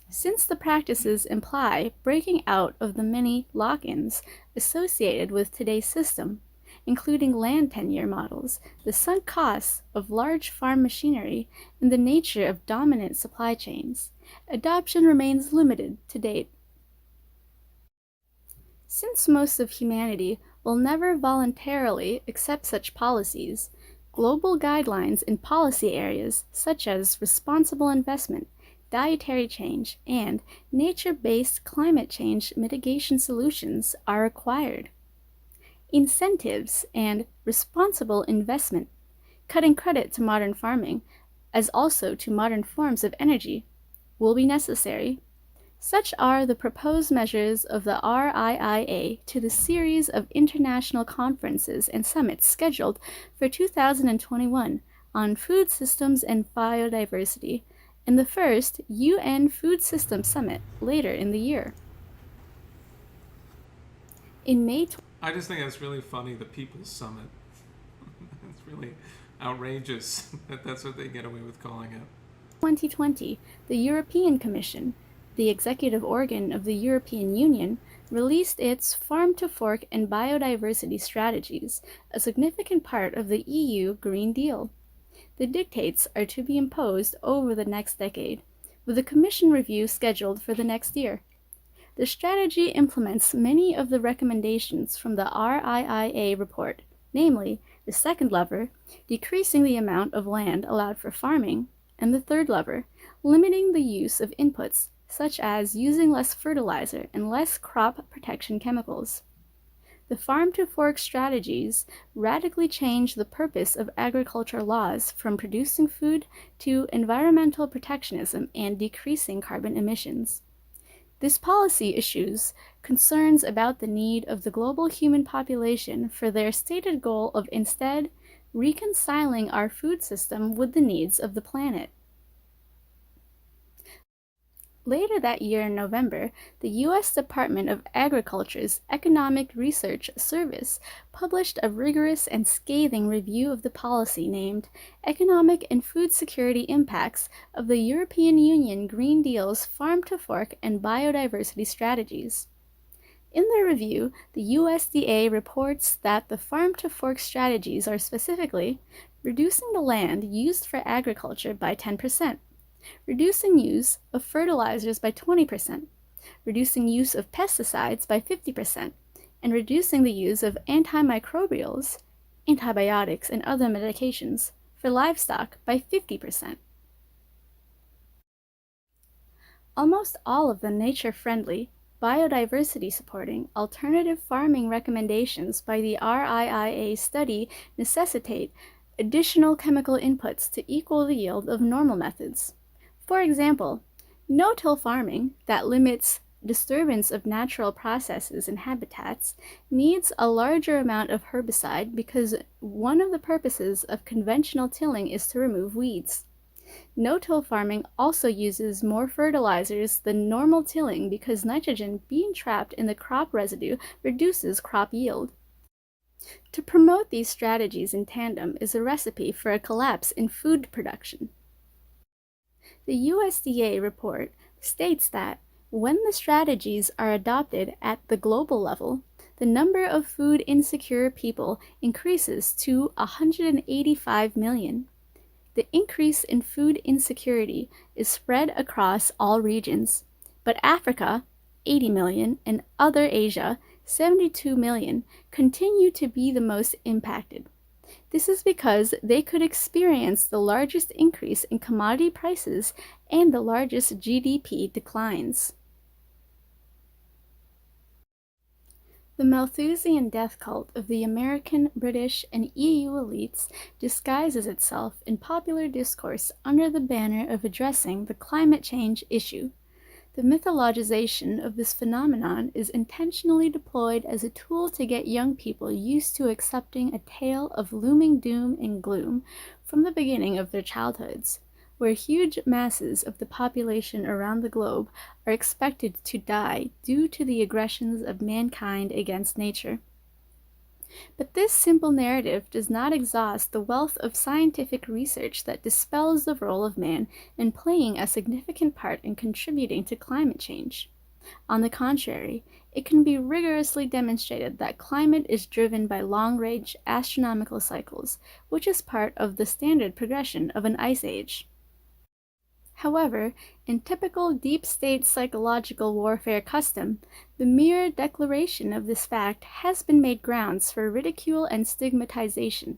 since the practices imply breaking out of the many lock-ins associated with today's system, including land tenure models, the sunk costs of large farm machinery, and the nature of dominant supply chains, adoption remains limited to date. Since most of humanity will never voluntarily accept such policies, global guidelines in policy areas such as responsible investment, dietary change, and nature-based climate change mitigation solutions are required. Incentives and responsible investment, cutting credit to modern farming, as also to modern forms of energy, will be necessary. Such are the proposed measures of the RIIA to the series of international conferences and summits scheduled for 2021 on food systems and biodiversity, and the first UN Food Systems Summit later in the year. In May, I just think that's really funny, the People's Summit. It's really outrageous that that's what they get away with calling it. 2020, the European Commission, the executive organ of the European Union, released its Farm to Fork and Biodiversity Strategies, a significant part of the EU Green Deal. The dictates are to be imposed over the next decade, with a Commission review scheduled for the next year. The strategy implements many of the recommendations from the RIIA report, namely The second lever, decreasing the amount of land allowed for farming, and the third lever, limiting the use of inputs such as using less fertilizer and less crop protection chemicals. The farm-to-fork strategies radically changed the purpose of agriculture laws from producing food to environmental protectionism and decreasing carbon emissions. This policy issues concerns about the need of the global human population for their stated goal of instead reconciling our food system with the needs of the planet. Later that year in November, the U.S. Department of Agriculture's Economic Research Service published a rigorous and scathing review of the policy named Economic and Food Security Impacts of the European Union Green Deal's Farm-to-Fork and Biodiversity Strategies. In their review, the USDA reports that the farm-to-fork strategies are specifically reducing the land used for agriculture by 10%, reducing use of fertilizers by 20%, reducing use of pesticides by 50%, and reducing the use of antimicrobials, antibiotics, and other medications for livestock by 50%. Almost all of the nature-friendly, biodiversity-supporting, alternative farming recommendations by the RIIA study necessitate additional chemical inputs to equal the yield of normal methods. For example, no-till farming that limits disturbance of natural processes and habitats needs a larger amount of herbicide because one of the purposes of conventional tilling is to remove weeds. No-till farming also uses more fertilizers than normal tilling because nitrogen being trapped in the crop residue reduces crop yield. To promote these strategies in tandem is a recipe for a collapse in food production. The USDA report states that when the strategies are adopted at the global level, the number of food insecure people increases to 185 million. The increase in food insecurity is spread across all regions, but Africa, 80 million, and other Asia, 72 million, continue to be the most impacted. This is because they could experience the largest increase in commodity prices and the largest GDP declines. The Malthusian death cult of the American, British, and EU elites disguises itself in popular discourse under the banner of addressing the climate change issue. The mythologization of this phenomenon is intentionally deployed as a tool to get young people used to accepting a tale of looming doom and gloom from the beginning of their childhoods, where huge masses of the population around the globe are expected to die due to the aggressions of mankind against nature. But this simple narrative does not exhaust the wealth of scientific research that dispels the role of man in playing a significant part in contributing to climate change. On the contrary, it can be rigorously demonstrated that climate is driven by long-range astronomical cycles, which is part of the standard progression of an ice age. However, in typical deep-state psychological warfare custom, the mere declaration of this fact has been made grounds for ridicule and stigmatization.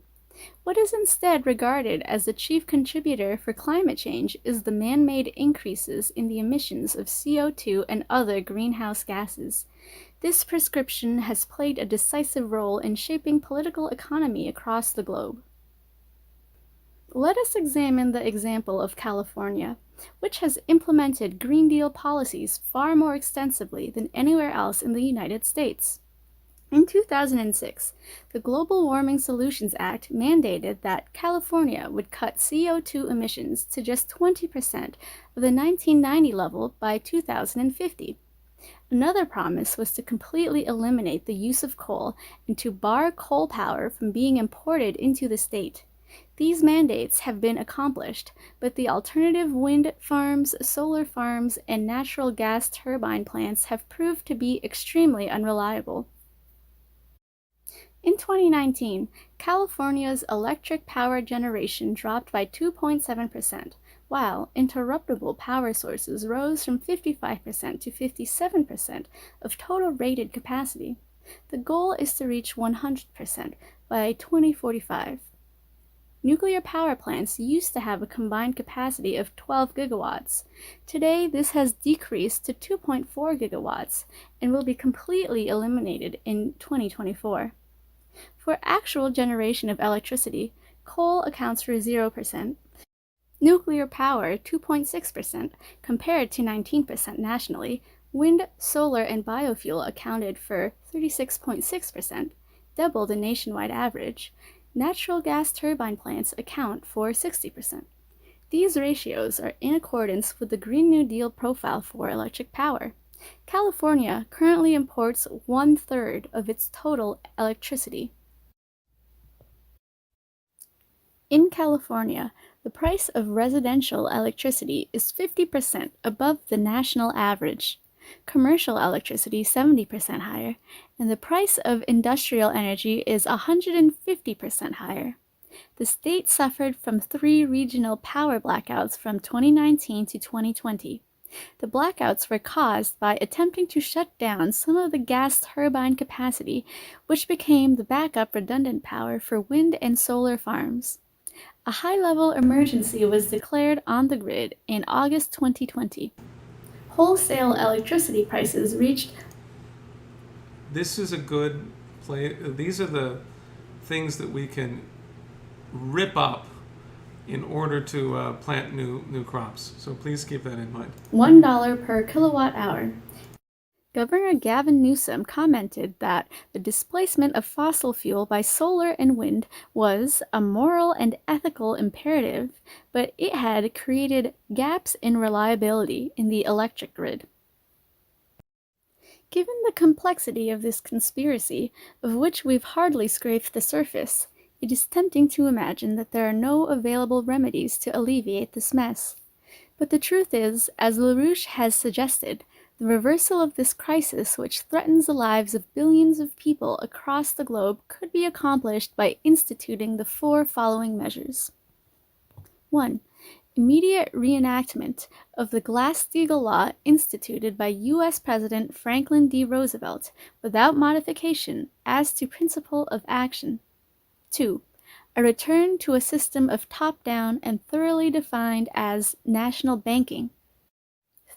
What is instead regarded as the chief contributor for climate change is the man-made increases in the emissions of CO2 and other greenhouse gases. This prescription has played a decisive role in shaping political economy across the globe. Let us examine the example of California, which has implemented Green Deal policies far more extensively than anywhere else in the United States. In 2006, the Global Warming Solutions Act mandated that California would cut CO2 emissions to just 20% of the 1990 level by 2050. Another promise was to completely eliminate the use of coal and to bar coal power from being imported into the state. These mandates have been accomplished, but the alternative wind farms, solar farms, and natural gas turbine plants have proved to be extremely unreliable. In 2019, California's electric power generation dropped by 2.7%, while interruptible power sources rose from 55% to 57% of total rated capacity. The goal is to reach 100% by 2045. Nuclear power plants used to have a combined capacity of 12 gigawatts. Today, this has decreased to 2.4 gigawatts and will be completely eliminated in 2024. For actual generation of electricity, coal accounts for 0%, nuclear power 2.6% compared to 19% nationally, wind, solar, and biofuel accounted for 36.6%, double the nationwide average. Natural gas turbine plants account for 60%. These ratios are in accordance with the Green New Deal profile for electric power. California currently imports 1/3 of its total electricity. In California, the price of residential electricity is 50% above the national average, commercial electricity 70% higher, and the price of industrial energy is 150% higher. The state suffered from 3 regional power blackouts from 2019 to 2020. The blackouts were caused by attempting to shut down some of the gas turbine capacity, which became the backup redundant power for wind and solar farms. A high-level emergency was declared on the grid in August 2020. Wholesale electricity prices reached... This is a good play. These are the things that we can rip up in order to plant new crops. So please keep that in mind. $1 per kilowatt hour. Governor Gavin Newsom commented that the displacement of fossil fuel by solar and wind was a moral and ethical imperative, but it had created gaps in reliability in the electric grid. Given the complexity of this conspiracy, of which we've hardly scraped the surface, it is tempting to imagine that there are no available remedies to alleviate this mess. But the truth is, as LaRouche has suggested, the reversal of this crisis, which threatens the lives of billions of people across the globe, could be accomplished by instituting the 4 following measures. 1. Immediate reenactment of the Glass-Steagall Law instituted by U.S. President Franklin D. Roosevelt without modification as to principle of action. 2. A return to a system of top-down and thoroughly defined as national banking.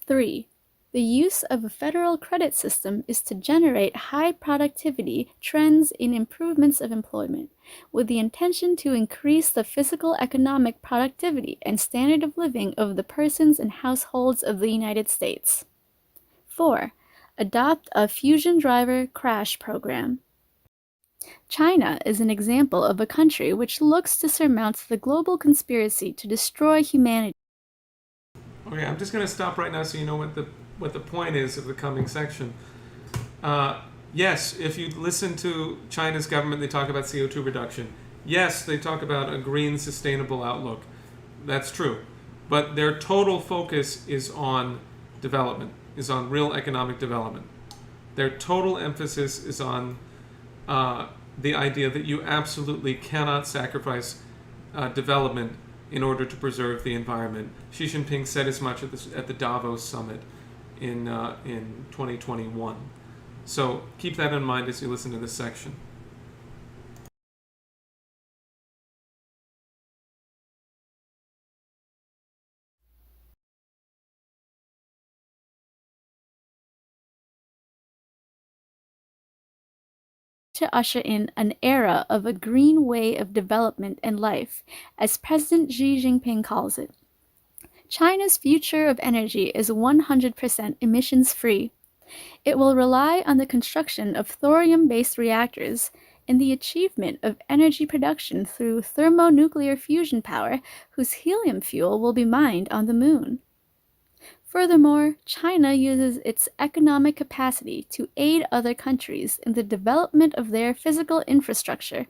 3. The use of a federal credit system is to generate high productivity trends in improvements of employment, with the intention to increase the physical economic productivity and standard of living of the persons and households of the United States. 4. Adopt a fusion driver crash program. China is an example of a country which looks to surmount the global conspiracy to destroy humanity. Okay, I'm just going to stop right now so you know what the point is of the coming section. Yes, if you listen to China's government, they talk about CO2 reduction. Yes, they talk about a green, sustainable outlook. That's true. But their total focus is on development, is on real economic development. Their total emphasis is on the idea that you absolutely cannot sacrifice development in order to preserve the environment. Xi Jinping said as much at the Davos summit in 2021. So keep that in mind as you listen to this section. To usher in an era of a green way of development and life, as President Xi Jinping calls it. China's future of energy is 100% emissions-free. It will rely on the construction of thorium-based reactors and the achievement of energy production through thermonuclear fusion power, whose helium fuel will be mined on the moon. Furthermore, China uses its economic capacity to aid other countries in the development of their physical infrastructure,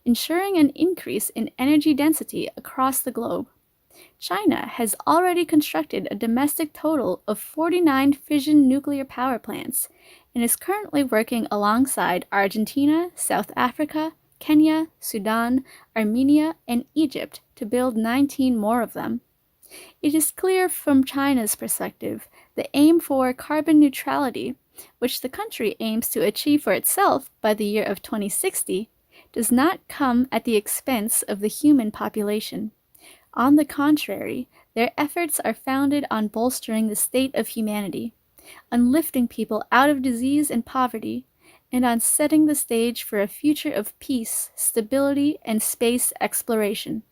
ensuring an increase in energy density across the globe. China has already constructed a domestic total of 49 fission nuclear power plants and is currently working alongside Argentina, South Africa, Kenya, Sudan, Armenia, and Egypt to build 19 more of them. It is clear from China's perspective, the aim for carbon neutrality, which the country aims to achieve for itself by the year of 2060, does not come at the expense of the human population. On the contrary, their efforts are founded on bolstering the state of humanity, on lifting people out of disease and poverty, and on setting the stage for a future of peace, stability, and space exploration.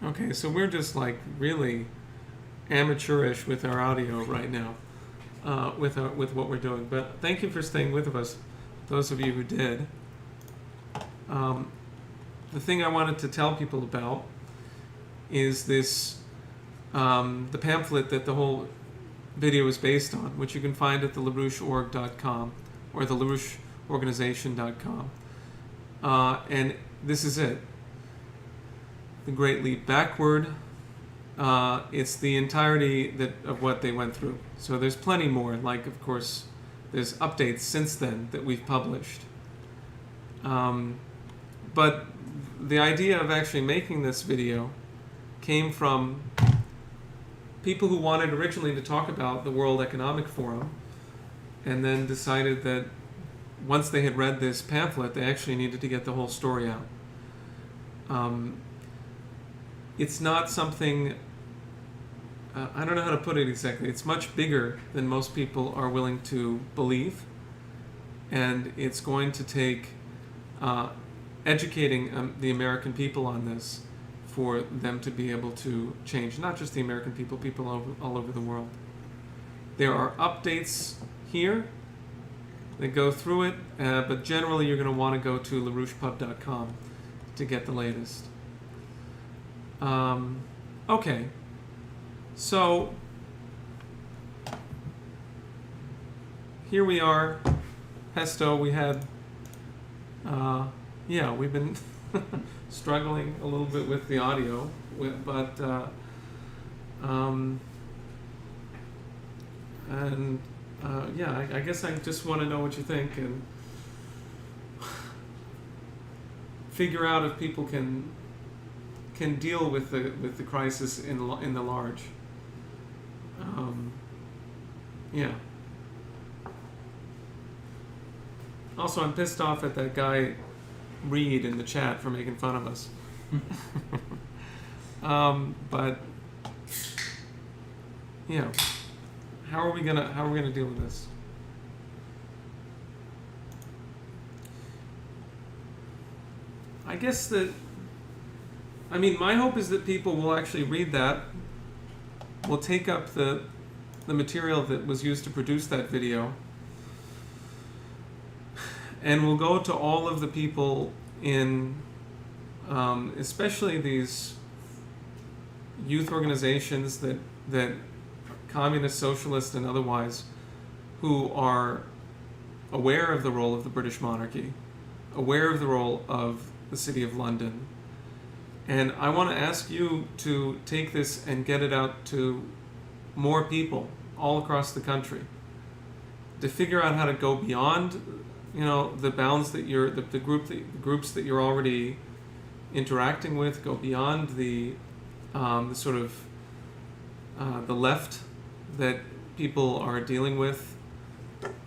Okay, so we're just like really amateurish with our audio right now, with what we're doing. But thank you for staying with us, those of you who did. The thing I wanted to tell people about is this, the pamphlet that the whole video is based on, which you can find at the LaRoucheOrg.com or the LaRoucheOrganization.com. And this is it. The Great Leap Backward. It's the entirety of what they went through. So there's plenty more. Like, of course, there's updates since then that we've published. But the idea of actually making this video came from people who wanted originally to talk about the World Economic Forum, and then decided that once they had read this pamphlet, they actually needed to get the whole story out. It's not something, I don't know how to put it exactly. It's much bigger than most people are willing to believe, and it's going to take educating the American people on this for them to be able to change. Not just the American people, people all over the world. There are updates here that go through it, but generally you're going to want to go to LaRouchePub.com to get the latest. Okay, so here we are, Pesto. We had, we've been struggling a little bit with the audio, but I guess I just want to know what you think and figure out if people can deal with the crisis in the large. Also, I'm pissed off at that guy Reed in the chat for making fun of us. But how are we gonna deal with this? I guess my hope is that people will actually read that, will take up the material that was used to produce that video, and will go to all of the people in, especially these youth organizations that communist, socialist, and otherwise, who are aware of the role of the British monarchy, aware of the role of the City of London, And I want to ask you to take this and get it out to more people all across the country, to figure out how to go beyond, the bounds that the groups that you're already interacting with, go beyond the sort of the left that people are dealing with,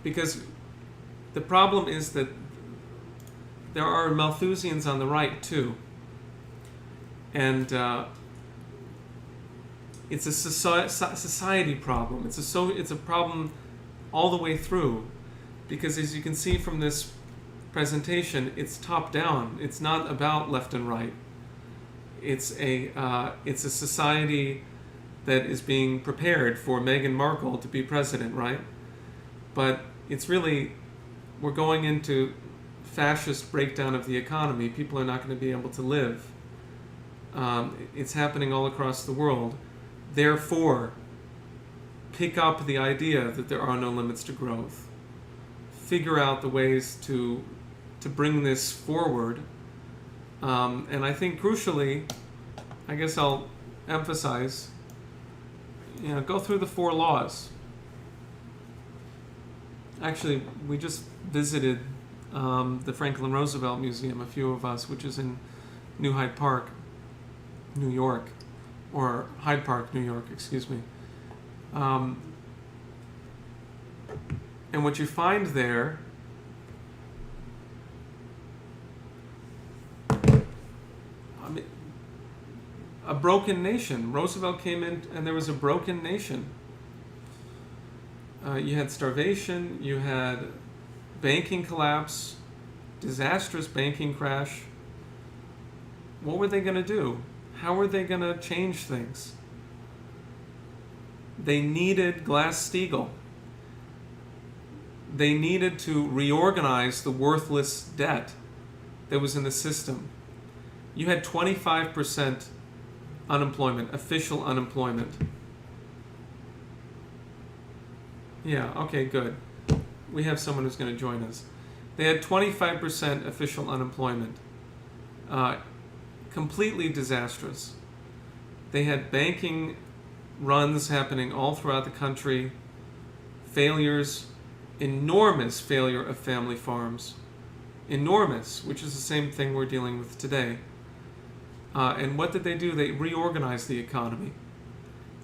because the problem is that there are Malthusians on the right too, and it's a society problem. It's a problem all the way through, because as you can see from this presentation, it's top down. It's not about left and right. It's a society that is being prepared for Meghan Markle to be president, right? But it's really, we're going into fascist breakdown of the economy. People are not going to be able to live. It's happening all across the world. Therefore, pick up the idea that there are no limits to growth. Figure out the ways to bring this forward. And I think crucially, I guess I'll emphasize, go through the 4 laws. Actually, we just visited the Franklin Roosevelt Museum, a few of us, which is in New Hyde Park, New York, or Hyde Park, New York, excuse me. And what you find there, a broken nation. Roosevelt came in and there was a broken nation. You had starvation, you had banking collapse, disastrous banking crash. What were they going to do? How were they going to change things? They needed Glass-Steagall. They needed to reorganize the worthless debt that was in the system. You had 25% unemployment, official unemployment. Yeah, okay, good. We have someone who's going to join us. They had 25% official unemployment. Completely disastrous. They had banking runs happening all throughout the country, failures, enormous failure of family farms. Enormous, which is the same thing we're dealing with today. And what did they do? They reorganized the economy.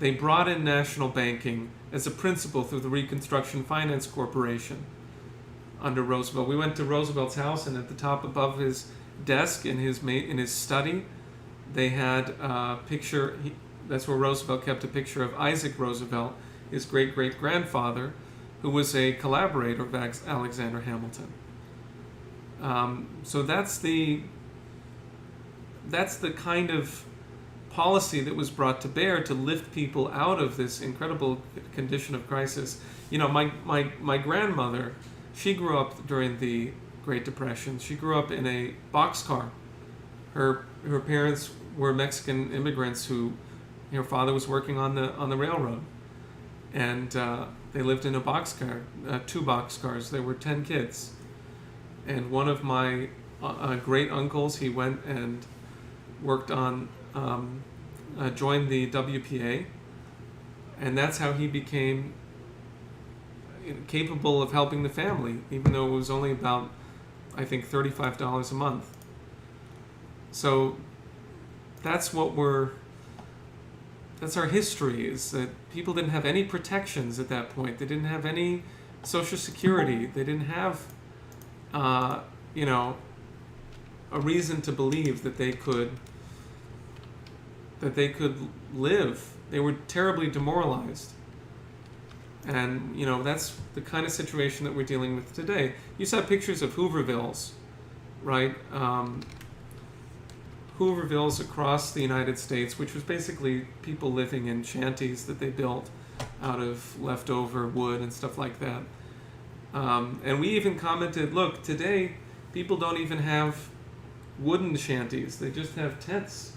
They brought in national banking as a principle through the Reconstruction Finance Corporation under Roosevelt. We went to Roosevelt's house, and at the top above his desk in his study, they had a picture. That's where Roosevelt kept a picture of Isaac Roosevelt, his great-great-grandfather, who was a collaborator of Alexander Hamilton. So that's the kind of policy that was brought to bear to lift people out of this incredible condition of crisis. My grandmother, she grew up during the Great Depression. She grew up in a boxcar. Her parents were Mexican immigrants who, her father was working on the railroad, and they lived in a boxcar, 2 boxcars. There were 10 kids, and one of my great uncles, he went and worked on, joined the WPA, and that's how he became capable of helping the family, even though it was only about, I think, $35 a month. So that's our history, is that people didn't have any protections at that point. They didn't have any Social Security. They didn't have, a reason to believe that they could live. They were terribly demoralized. And, that's the kind of situation that we're dealing with today. You saw pictures of Hoovervilles, right? Hoovervilles across the United States, which was basically people living in shanties that they built out of leftover wood and stuff like that. And we even commented, look, today people don't even have wooden shanties. They just have tents.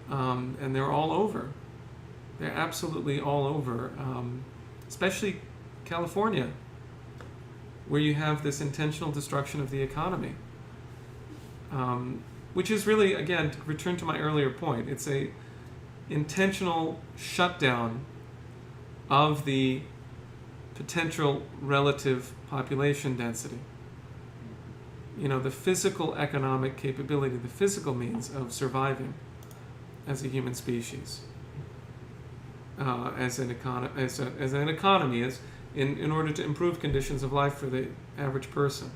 And they're all over. They're absolutely all over, especially California, where you have this intentional destruction of the economy. which is really, again, to return to my earlier point, it's a intentional shutdown of the potential relative population density. The physical economic capability, the physical means of surviving as a human species, as an economy, in order to improve conditions of life for the average person.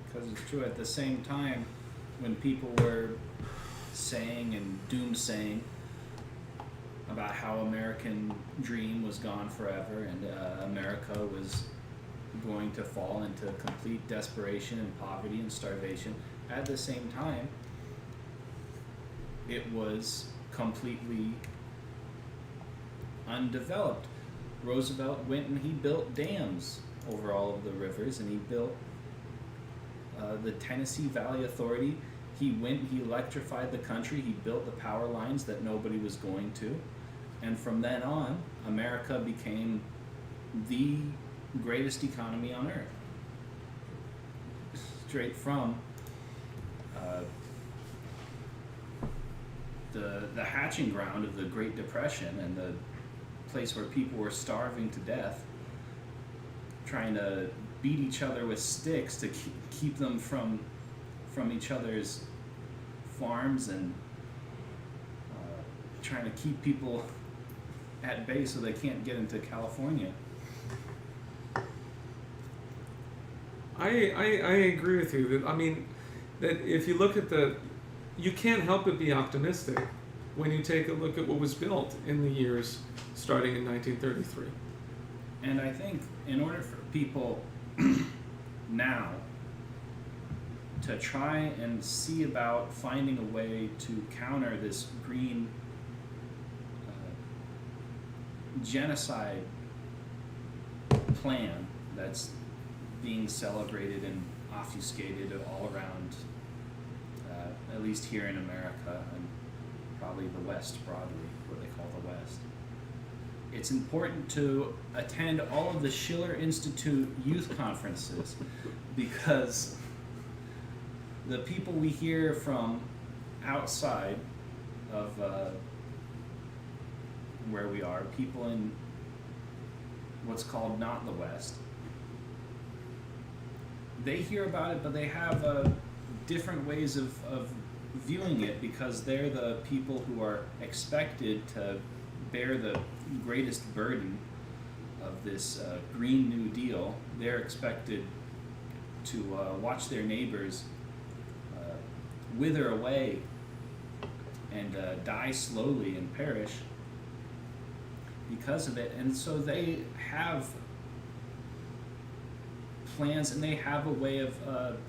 Because it's true, at the same time, when people were saying and doomsaying about how American dream was gone forever and America was going to fall into complete desperation and poverty and starvation, at the same time, it was completely undeveloped. Roosevelt went and he built dams over all of the rivers, and he built the Tennessee Valley Authority. He electrified the country, he built the power lines that nobody was going to, and from then on, America became the greatest economy on earth. Straight from the hatching ground of the Great Depression and the place where people were starving to death, trying to beat each other with sticks to keep them from each other's farms, and trying to keep people at bay so they can't get into California. I agree with you. That if you look at you can't help but be optimistic when you take a look at what was built in the years starting in 1933. And I think in order for people now to try and see about finding a way to counter this green genocide plan that's being celebrated and obfuscated all around, at least here in America and probably the West broadly, what they call the West. It's important to attend all of the Schiller Institute youth conferences, because the people we hear from outside of where we are, people in what's called not the West, they hear about it, but they have different ways of viewing it, because they're the people who are expected to bear the greatest burden of this Green New Deal. They're expected to watch their neighbors wither away and die slowly and perish because of it. And so they have plans, and they have a way of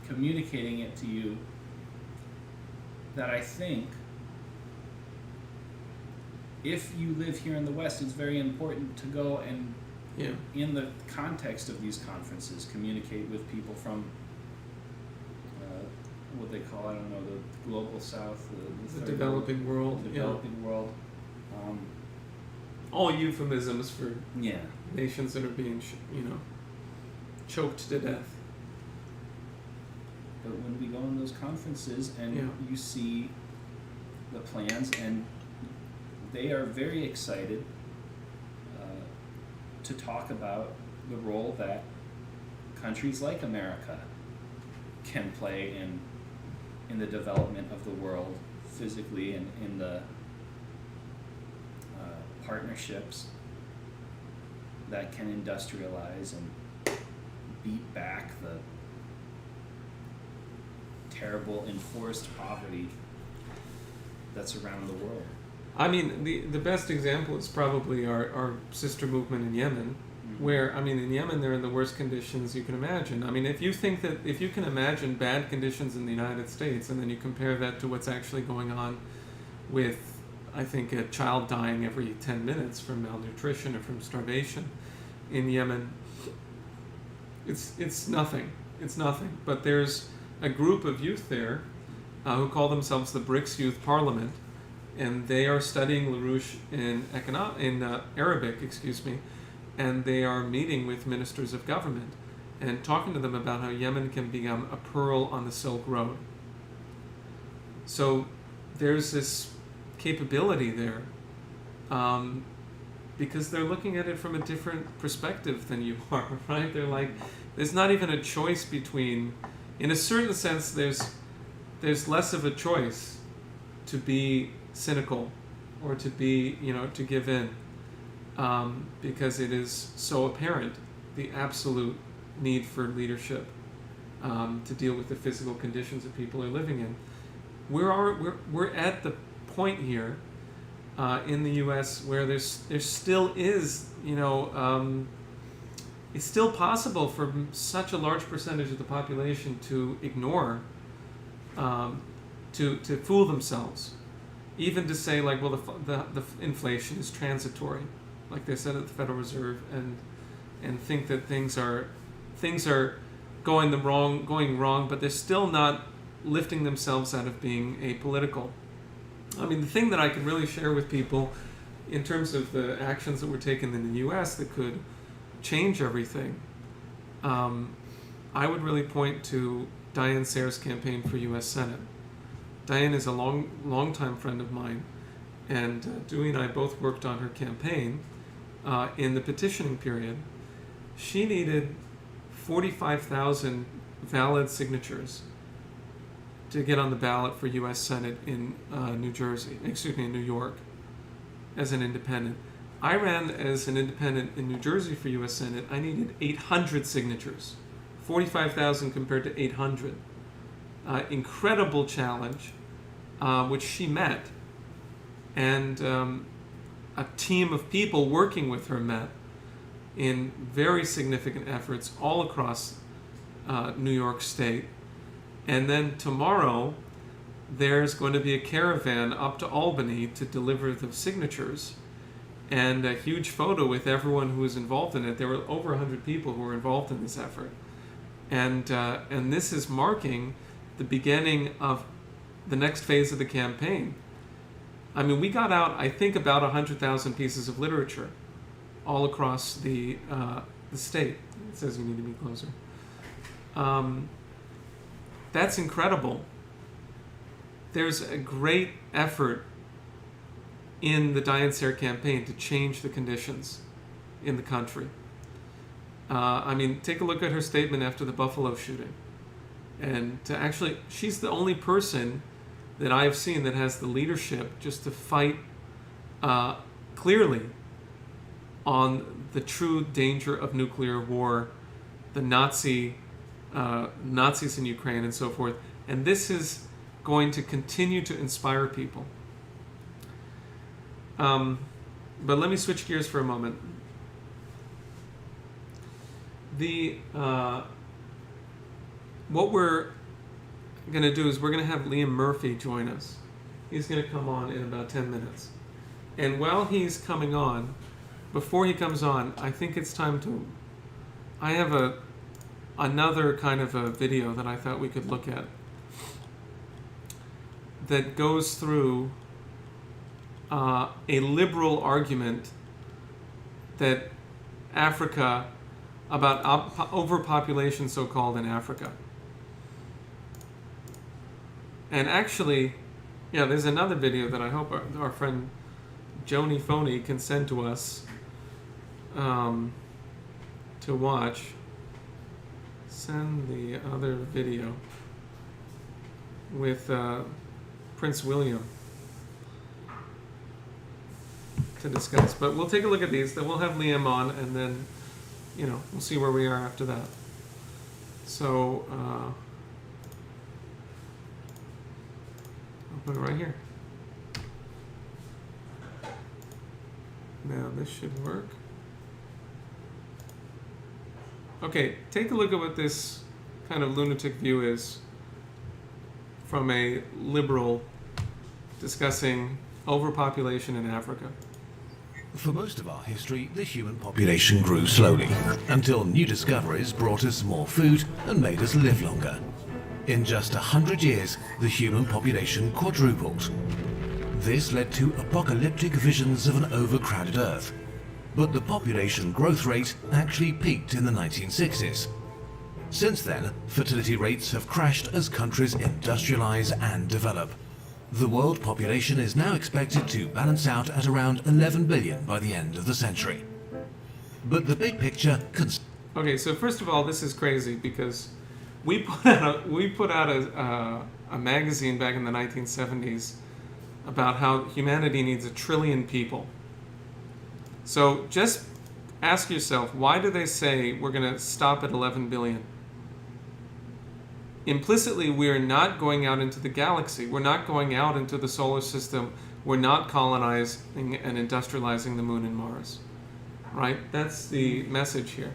communicating it to you that I think, if you live here in the West, it's very important to go and, in the context of these conferences, communicate with people from what they call, I don't know, the global South, the developing world. The developing world. All euphemisms for Yeah. nations that are being, choked to death. But when we go in those conferences and you see the plans, and they are very excited to talk about the role that countries like America can play in the development of the world physically, and in the partnerships that can industrialize and beat back the terrible enforced poverty that's around the world. I mean, the best example is probably our sister movement in Yemen, where, in Yemen they're in the worst conditions you can imagine. If you can imagine bad conditions in the United States, and then you compare that to what's actually going on with, I think, a child dying every 10 minutes from malnutrition or from starvation in Yemen, it's nothing. It's nothing. But there's a group of youth there who call themselves the BRICS Youth Parliament, and they are studying LaRouche in Arabic, and they are meeting with ministers of government and talking to them about how Yemen can become a pearl on the Silk Road. So there's this capability there, because they're looking at it from a different perspective than you are, right? They're like, there's not even a choice between, in a certain sense, there's less of a choice to be cynical or to be, to give in, because it is so apparent, the absolute need for leadership to deal with the physical conditions that people are living in. We're at the point here in the U.S. where there still is, it's still possible for such a large percentage of the population to ignore, to fool themselves, even to say like, well, the inflation is transitory, like they said at the Federal Reserve, and think that things are going wrong, but they're still not lifting themselves out of being apolitical. I mean, the thing that I can really share with people in terms of the actions that were taken in the U.S. that could change everything, I would really point to Diane Sayre's campaign for U.S. Senate. Diane is a long-time friend of mine, and Dewey and I both worked on her campaign in the petitioning period. She needed 45,000 valid signatures to get on the ballot for U.S. Senate in New York, as an independent. I ran as an independent in New Jersey for U.S. Senate. I needed 800 signatures, 45,000 compared to 800. Incredible challenge, which she met, and a team of people working with her met in very significant efforts all across New York State. And then tomorrow, there's going to be a caravan up to Albany to deliver the signatures, and a huge photo with everyone who was involved in it. There were over 100 people who were involved in this effort. And this is marking the beginning of the next phase of the campaign. I mean, we got out, I think, about 100,000 pieces of literature all across the state. It says you need to be closer. That's incredible. There's a great effort in the Diane Sayre campaign to change the conditions in the country. I mean, take a look at her statement after the Buffalo shooting. And to actually, she's the only person that I've seen that has the leadership just to fight clearly on the true danger of nuclear war, the Nazis in Ukraine and so forth. And this is going to continue to inspire people. But let me switch gears for a moment. What we're going to do is we're going to have Liam Murphy join us. He's going to come on in about 10 minutes. And while he's coming on, before he comes on, I think it's time to... I have another kind of a video that I thought we could look at that goes through a liberal argument that Africa, about overpopulation so-called in Africa. And actually, yeah, there's another video that I hope our friend Joni Phoney can send to us to watch. Send the other video with Prince William to discuss. But we'll take a look at these. Then we'll have Liam on, and then, we'll see where we are after that. So, I'll put it right here. Now, this should work. Okay, take a look at what this kind of lunatic view is from a liberal discussing overpopulation in Africa. For most of our history, the human population grew slowly, until new discoveries brought us more food and made us live longer. In just 100 years, the human population quadrupled. This led to apocalyptic visions of an overcrowded Earth. But the population growth rate actually peaked in the 1960s. Since then, fertility rates have crashed as countries industrialize and develop. The world population is now expected to balance out at around 11 billion by the end of the century. But the big picture Okay, so first of all, this is crazy because we put out a magazine back in the 1970s about how humanity needs 1 trillion people. So just ask yourself, why do they say we're going to stop at 11 billion? Implicitly, we are not going out into the galaxy. We're not going out into the solar system. We're not colonizing and industrializing the moon and Mars. Right? That's the message here.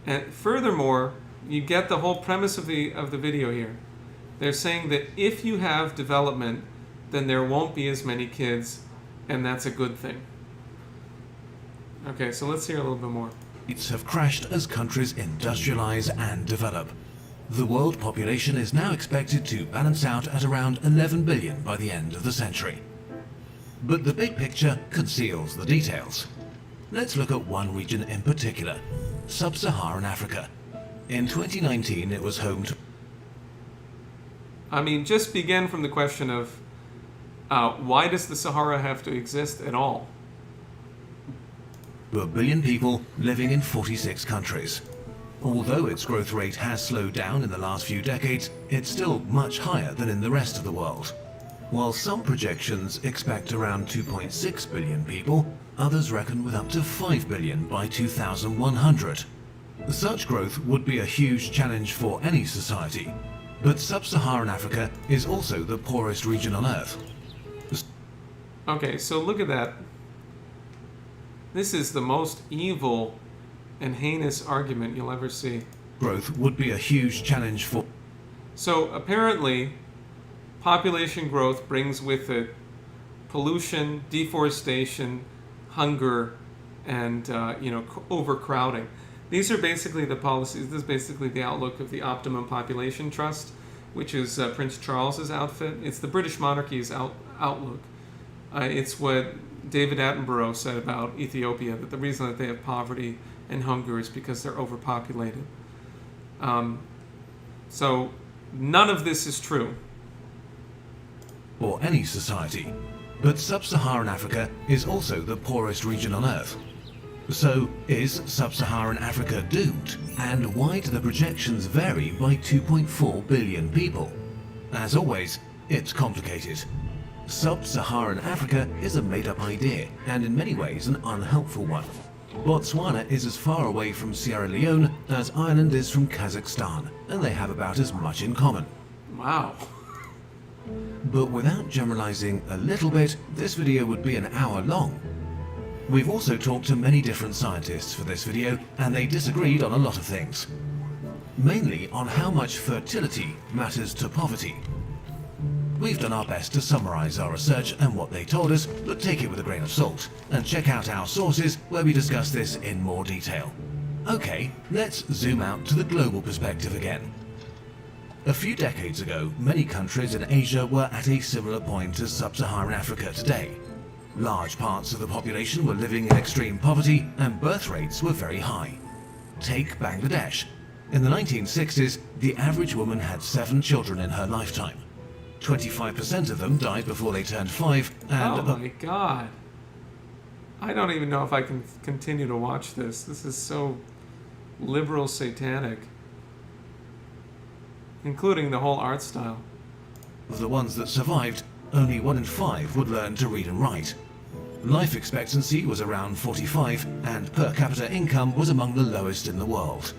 And furthermore, you get the whole premise of the video here. They're saying that if you have development, then there won't be as many kids, and that's a good thing. Okay, so let's hear a little bit more. rates have crashed as countries industrialize and develop. The world population is now expected to balance out at around 11 billion by the end of the century. But the big picture conceals the details. Let's look at one region in particular, Sub-Saharan Africa. In 2019, it was home to... I mean, just begin from the question of why does the Sahara have to exist at all? 1 billion people living in 46 countries. Although its growth rate has slowed down in the last few decades, it's still much higher than in the rest of the world. While some projections expect around 2.6 billion people, others reckon with up to 5 billion by 2100. Such growth would be a huge challenge for any society. But Sub-Saharan Africa is also the poorest region on Earth. Okay, so look at that. This is the most evil and heinous argument you'll ever see. Growth would be a huge challenge for... So apparently, population growth brings with it pollution, deforestation, hunger, and overcrowding. These are basically the policies. This is basically the outlook of the Optimum Population Trust, which is Prince Charles's outfit. It's the British monarchy's outlook. It's what David Attenborough said about Ethiopia, that the reason that they have poverty and hunger is because they're overpopulated. So none of this is true. For any society. But Sub-Saharan Africa is also the poorest region on Earth. So, is Sub-Saharan Africa doomed? And why do the projections vary by 2.4 billion people? As always, it's complicated. Sub-Saharan Africa is a made-up idea, and in many ways an unhelpful one. Botswana is as far away from Sierra Leone as Ireland is from Kazakhstan, and they have about as much in common. Wow. But without generalizing a little bit, this video would be an hour long. We've also talked to many different scientists for this video, and they disagreed on a lot of things. Mainly on how much fertility matters to poverty. We've done our best to summarize our research and what they told us, but take it with a grain of salt, and check out our sources where we discuss this in more detail. Okay, let's zoom out to the global perspective again. A few decades ago, many countries in Asia were at a similar point as Sub-Saharan Africa today. Large parts of the population were living in extreme poverty, and birth rates were very high. Take Bangladesh. In the 1960s, the average woman had 7 children in her lifetime. 25% of them died before they turned 5, and... Oh my God. I don't even know if I can continue to watch this. This is so liberal satanic. Including the whole art style. Of the ones that survived, only 1 in 5 would learn to read and write. Life expectancy was around 45, and per capita income was among the lowest in the world.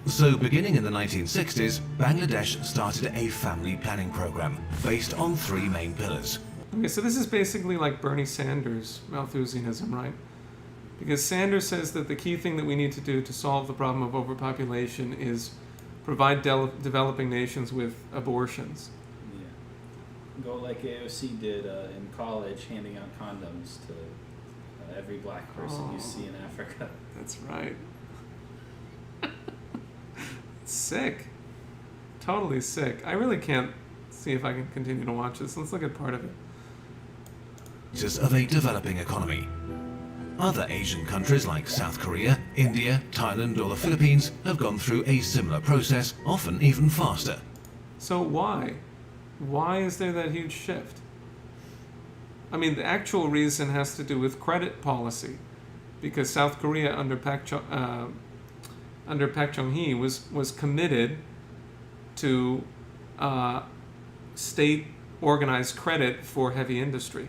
So beginning in the 1960s, Bangladesh started a family planning program based on 3 main pillars. Okay, so this is basically like Bernie Sanders' Malthusianism, right? Because Sanders says that the key thing that we need to do to solve the problem of overpopulation is provide developing nations with abortions. Yeah. Go like AOC did in college, handing out condoms to every black person you see in Africa. That's right. Sick. Totally sick. I really can't see if I can continue to watch this. Let's look at part of it. Of a developing economy. Other Asian countries like South Korea, India, Thailand or the Philippines have gone through a similar process, often even faster. So why? why is there that huge shift? I mean, the actual reason has to do with credit policy, because South Korea under Park Chung-hee was committed to state organized credit for heavy industry.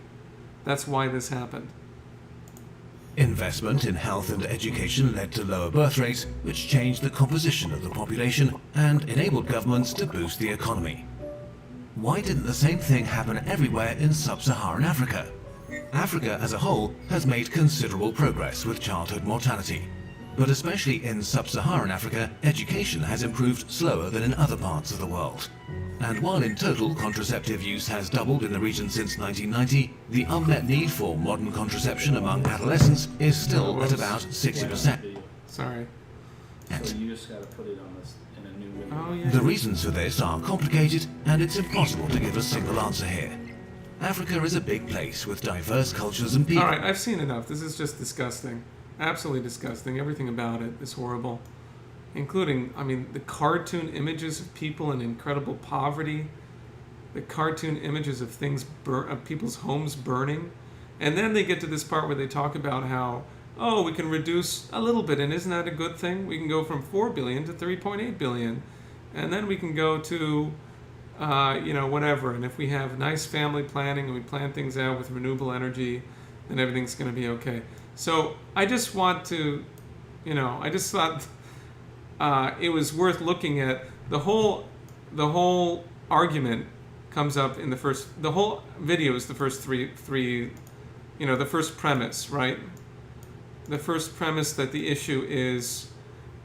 That's why this happened. Investment in health and education led to lower birth rates, which changed the composition of the population and enabled governments to boost the economy. Why didn't the same thing happen everywhere in sub-Saharan Africa? Africa as a whole has made considerable progress with childhood mortality. But especially in sub-Saharan Africa, education has improved slower than in other parts of the world. And while in total contraceptive use has doubled in the region since 1990, the unmet need for modern contraception among adolescents is still at about 60%. Sorry. So you just got to put it on this in a new window. Oh, yeah. The reasons for this are complicated, and it's impossible to give a single answer here. Africa is a big place with diverse cultures and people. All right, I've seen enough. This is just disgusting. Absolutely disgusting. Everything about it is horrible. Including, I mean, the cartoon images of people in incredible poverty, the cartoon images of things, of people's homes burning. And then they get to this part where they talk about how, oh, we can reduce a little bit, and isn't that a good thing? We can go from 4 billion to 3.8 billion. And then we can go to, whatever. And if we have nice family planning and we plan things out with renewable energy, then everything's going to be okay. So I just want to, I just thought it was worth looking at. The whole argument comes up in the whole video is the first three, the first premise, right? The first premise that the issue is,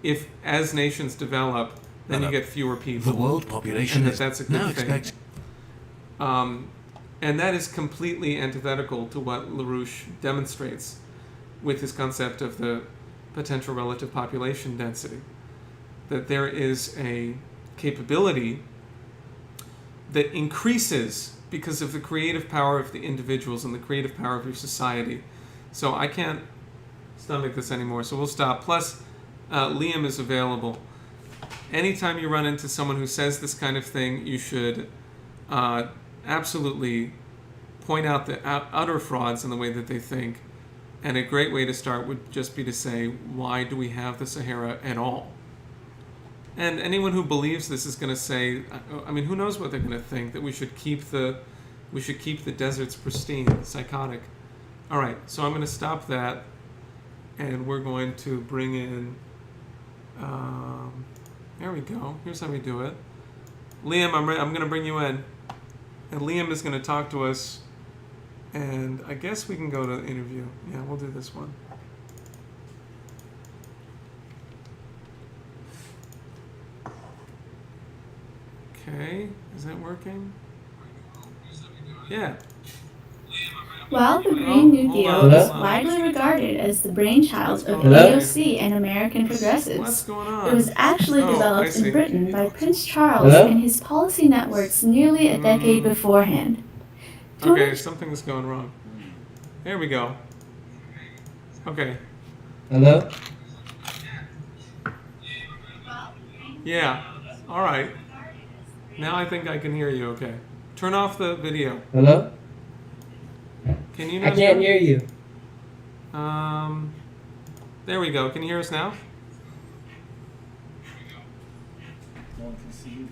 if as nations develop, then you get fewer people. The world population is that's a good now thing. expected. And that is completely antithetical to what LaRouche demonstrates with his concept of the potential relative population density. That there is a capability that increases because of the creative power of the individuals and the creative power of your society. So I can't stomach this anymore, so we'll stop. Plus, Liam is available. Anytime you run into someone who says this kind of thing, you should absolutely point out the utter frauds in the way that they think. And a great way to start would just be to say, why do we have the Sahara at all? And anyone who believes this is going to say, I mean, who knows what they're going to think, that we should keep the deserts pristine, psychotic. All right, so I'm going to stop that, and we're going to bring in, there we go. Here's how we do it. Liam, I'm going to bring you in, and Liam is going to talk to us, and I guess we can go to the interview. Yeah, we'll do this one. Okay, is that working? Yeah. While the Green New Deal is widely regarded as the brainchild of AOC and American progressives, What's going on? it was actually Oh, I developed see. in Britain by Prince Charles and his policy networks nearly a decade beforehand. Okay, something's going wrong. There we go. Okay. Hello? Yeah. All right. Now I think I can hear you okay. Turn off the video. Hello? Can you I can't hear you. There we go. Can you hear us now? No one can see you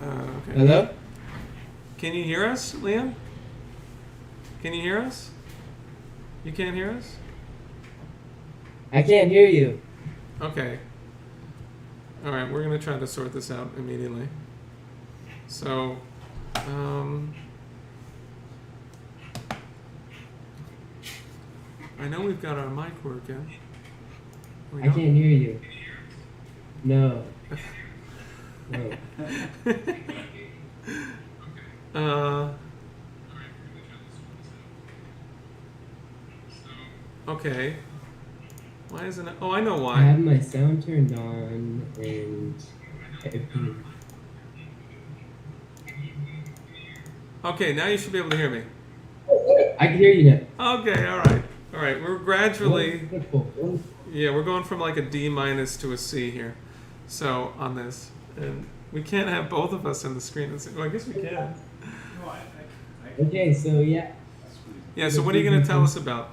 then. Okay. Hello? Can you hear us, Liam? Can you hear us? You can't hear us? I can't hear you. Okay. All right, we're going to try to sort this out immediately. So, I know we've got our mic working. We I don't- can't hear you. No. No. Okay. Why isn't it? Oh, I know I why. have my sound turned on and everything. Okay, now you should be able to hear me. I can hear you now. Okay, all right. All right, we're gradually, Wonderful. yeah, we're going from like a D minus to a C here. So, on this. And We can't have both of us on the screen. Well, I guess we can. No, I can Okay, so yeah, squeeze it. Yeah, so what are you going to tell us about?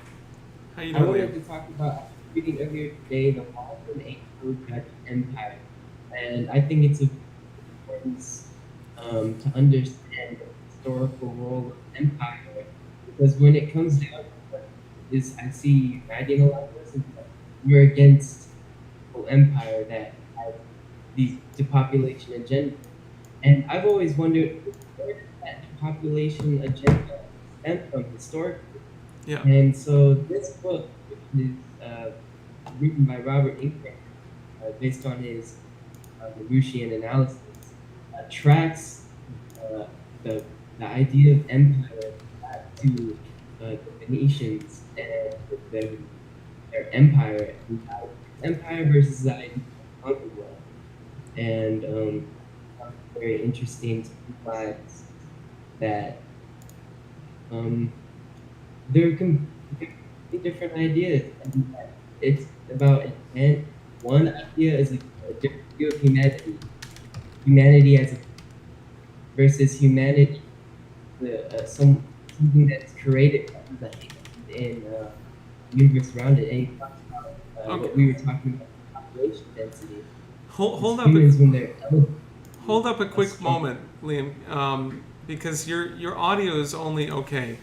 How you I doing, wanted Liam? to talk about reading earlier today the fall of an Anglo-Dutch empire, and I think it's important to understand the historical role of empire, because when it comes down to it, is I see writing a lot of this, is that we're against the empire that has these depopulation agenda, and I've always wondered where does that depopulation agenda stem from historically. Yeah. And so this book, which is written by Robert Ingram, based on his Larouchian analysis, tracks uh, the, the idea of empire back to the Venetians and their empire, empire versus the idea of Commonwealth. And it's very interesting to realize that there can be different ideas, and it's about intent. One idea is a different view of humanity as a versus humanity, something that's created by the hand in universe around it. And he talks about what we were talking about, population density. Hold up. Humans, when they're elevated, Hold up a quick moment, Liam, because your audio is only okay,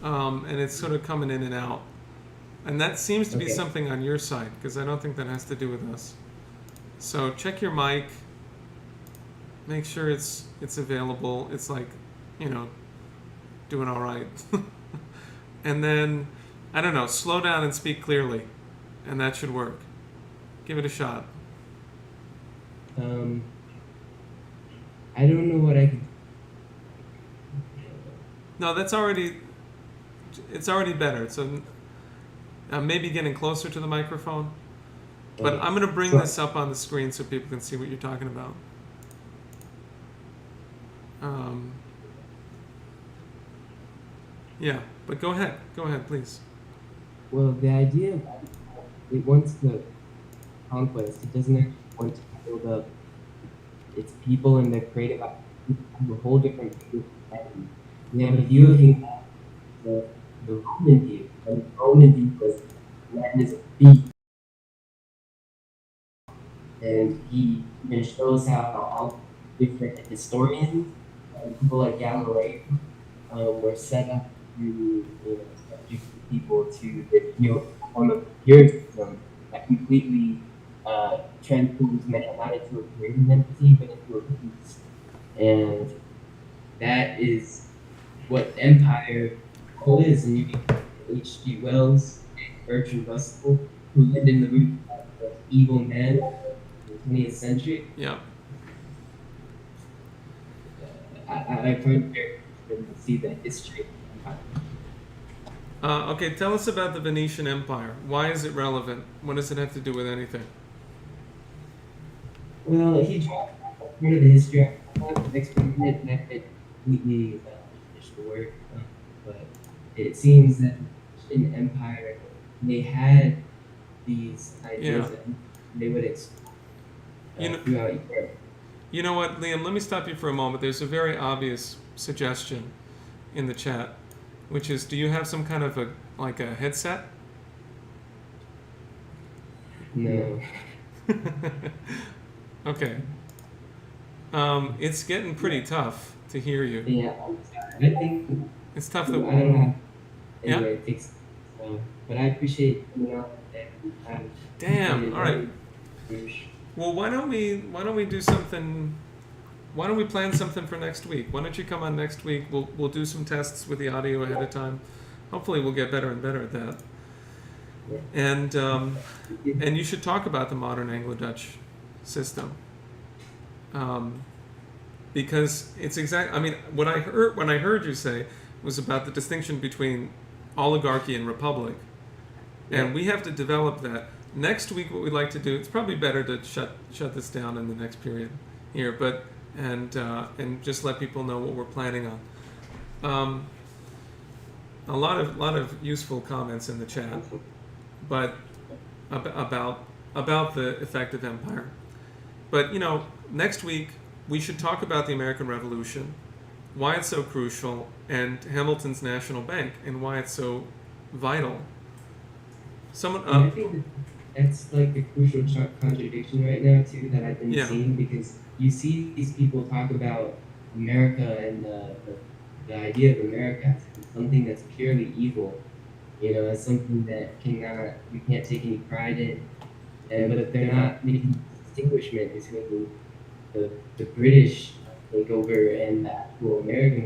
and it's sort of coming in and out, and that seems to be Okay. something on your side, because I don't think that has to do with us. So check your mic, make sure it's available. It's like, doing all right, and then I don't know, slow down and speak clearly, and that should work. Give it a shot. I don't know what I can. No, it's already better. So maybe getting closer to the microphone. But I'm going to bring this up on the screen so people can see what you're talking about. Yeah, but go ahead, please. Well, the idea of it wants the conquest. It doesn't actually want to build up its people and their creative ideas. Have a whole different view of humanity. We have a view of humanity, the Roman view, and the Roman view was man is a beast. And he even shows how all different historians and people like Galileo were set up to subject people to this form of empiricism that completely transforms man not into a creative entity but into a beast. And that is what empire is. And you get H.G. Wells and Bertrand Russell, who lived in the root of evil men in the 20th century. Yeah. I find it very interesting to see the history of empire. Okay, tell us about the Venetian Empire. Why is it relevant? What does it have to do with anything? Well, he dropped part of the history of the experiment method completely finished the work, but it seems that in empire they had these ideas that they would explore throughout Europe. You know what, Liam? Let me stop you for a moment. There's a very obvious suggestion in the chat, which is, do you have some kind of a headset? No. Okay. It's getting pretty tough to hear you. Yeah, I'm sorry. I think It's tough I that. don't have Yeah? anyway, fix but I appreciate coming out and Damn. All right. Well, why don't we do something? Why don't we plan something for next week? Why don't you come on next week? We'll do some tests with the audio ahead of time. Hopefully, we'll get better and better at that. And you should talk about the modern Anglo-Dutch system, because it's exact. I mean, what I heard when I heard you say was about the distinction between oligarchy and republic, and we have to develop that. Next week, what we'd like to do, it's probably better to shut this down in the next period here, but and just let people know what we're planning on. A lot of useful comments in the chat, but about the effect of empire. But, next week we should talk about the American Revolution, why it's so crucial, and Hamilton's National Bank, and why it's so vital. And I think that's like the crucial contradiction right now too that I've been seeing, because you see these people talk about America and the idea of America as something that's purely evil, as something that we can't take any pride in. But if they're not making distinguishment between the British takeover and the actual American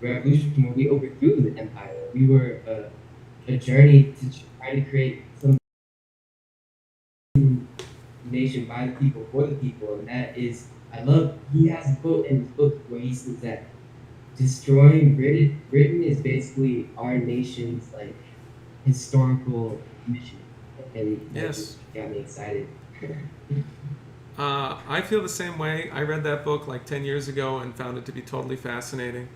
revolution, where we overthrew the empire, we were a journey to try to create some nation by the people for the people, and that is, he has a quote in his book where he says that destroying Britain is basically our nation's historical mission, and Yes. got me excited. I feel the same way. I read that book like 10 years ago and found it to be totally fascinating.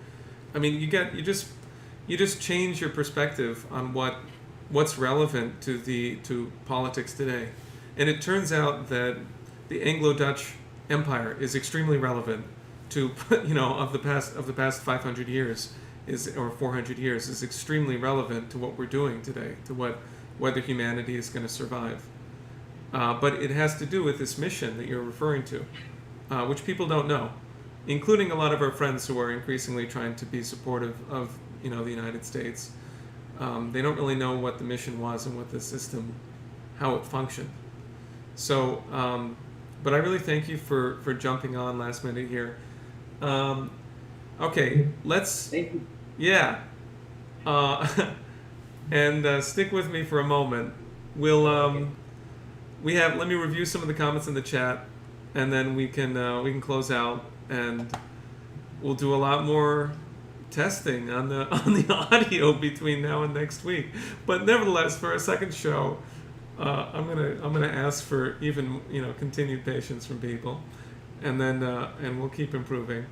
I mean, you just change your perspective on what's relevant to politics today. And it turns out that the Anglo-Dutch Empire is extremely relevant to, of the past 500 years or 400 years is extremely relevant to what we're doing today, to whether humanity is going to survive. But it has to do with this mission that you're referring to, which people don't know, including a lot of our friends who are increasingly trying to be supportive of the United States. They don't really know what the mission was and what the system, how it functioned. So, but I really thank you for jumping on last minute here. Okay, let's. Thank you. Yeah. And stick with me for a moment. We'll let me review some of the comments in the chat, and then we can close out, and we'll do a lot more testing on the audio between now and next week. But nevertheless, for a second show, I'm gonna ask for even continued patience from people, and then and we'll keep improving.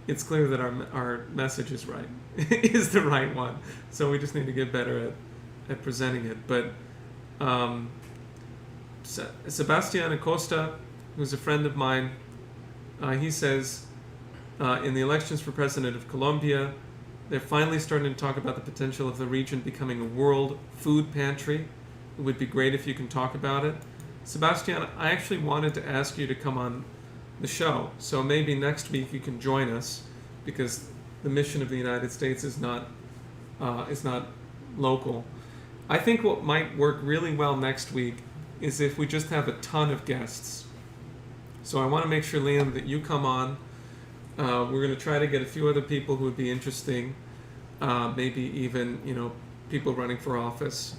It's clear that our message is right, is the right one. So we just need to get better at presenting it. But Sebastian Acosta, who's a friend of mine, he says in the elections for president of Colombia, they're finally starting to talk about the potential of the region becoming a world food pantry. It would be great if you can talk about it. Sebastian, I actually wanted to ask you to come on the show, so maybe next week you can join us, because the mission of the United States is not local. I think what might work really well next week is if we just have a ton of guests. So I want to make sure, Liam, that you come on. We're going to try to get a few other people who would be interesting, maybe even people running for office,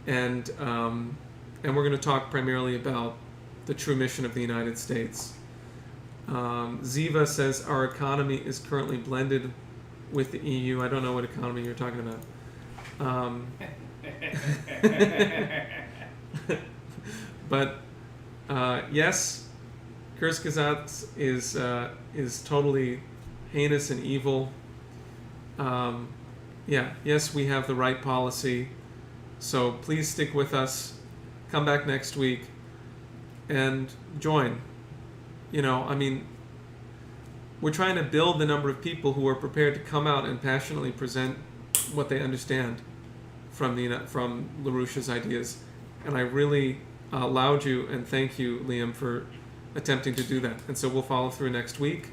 and we're going to talk primarily about the true mission of the United States. Ziva says our economy is currently blended with the EU. I don't know what economy you're talking about. But yes, Kurzgesagt is totally heinous and evil. Yes, we have the right policy. So please stick with us. Come back next week and join. We're trying to build the number of people who are prepared to come out and passionately present what they understand from LaRouche's ideas. And I really laud you and thank you, Liam, for attempting to do that. And so we'll follow through next week,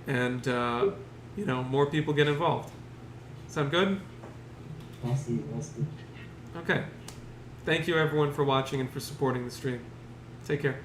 and more people get involved. Sound good? Awesome. Okay. Thank you, everyone, for watching and for supporting the stream. Take care.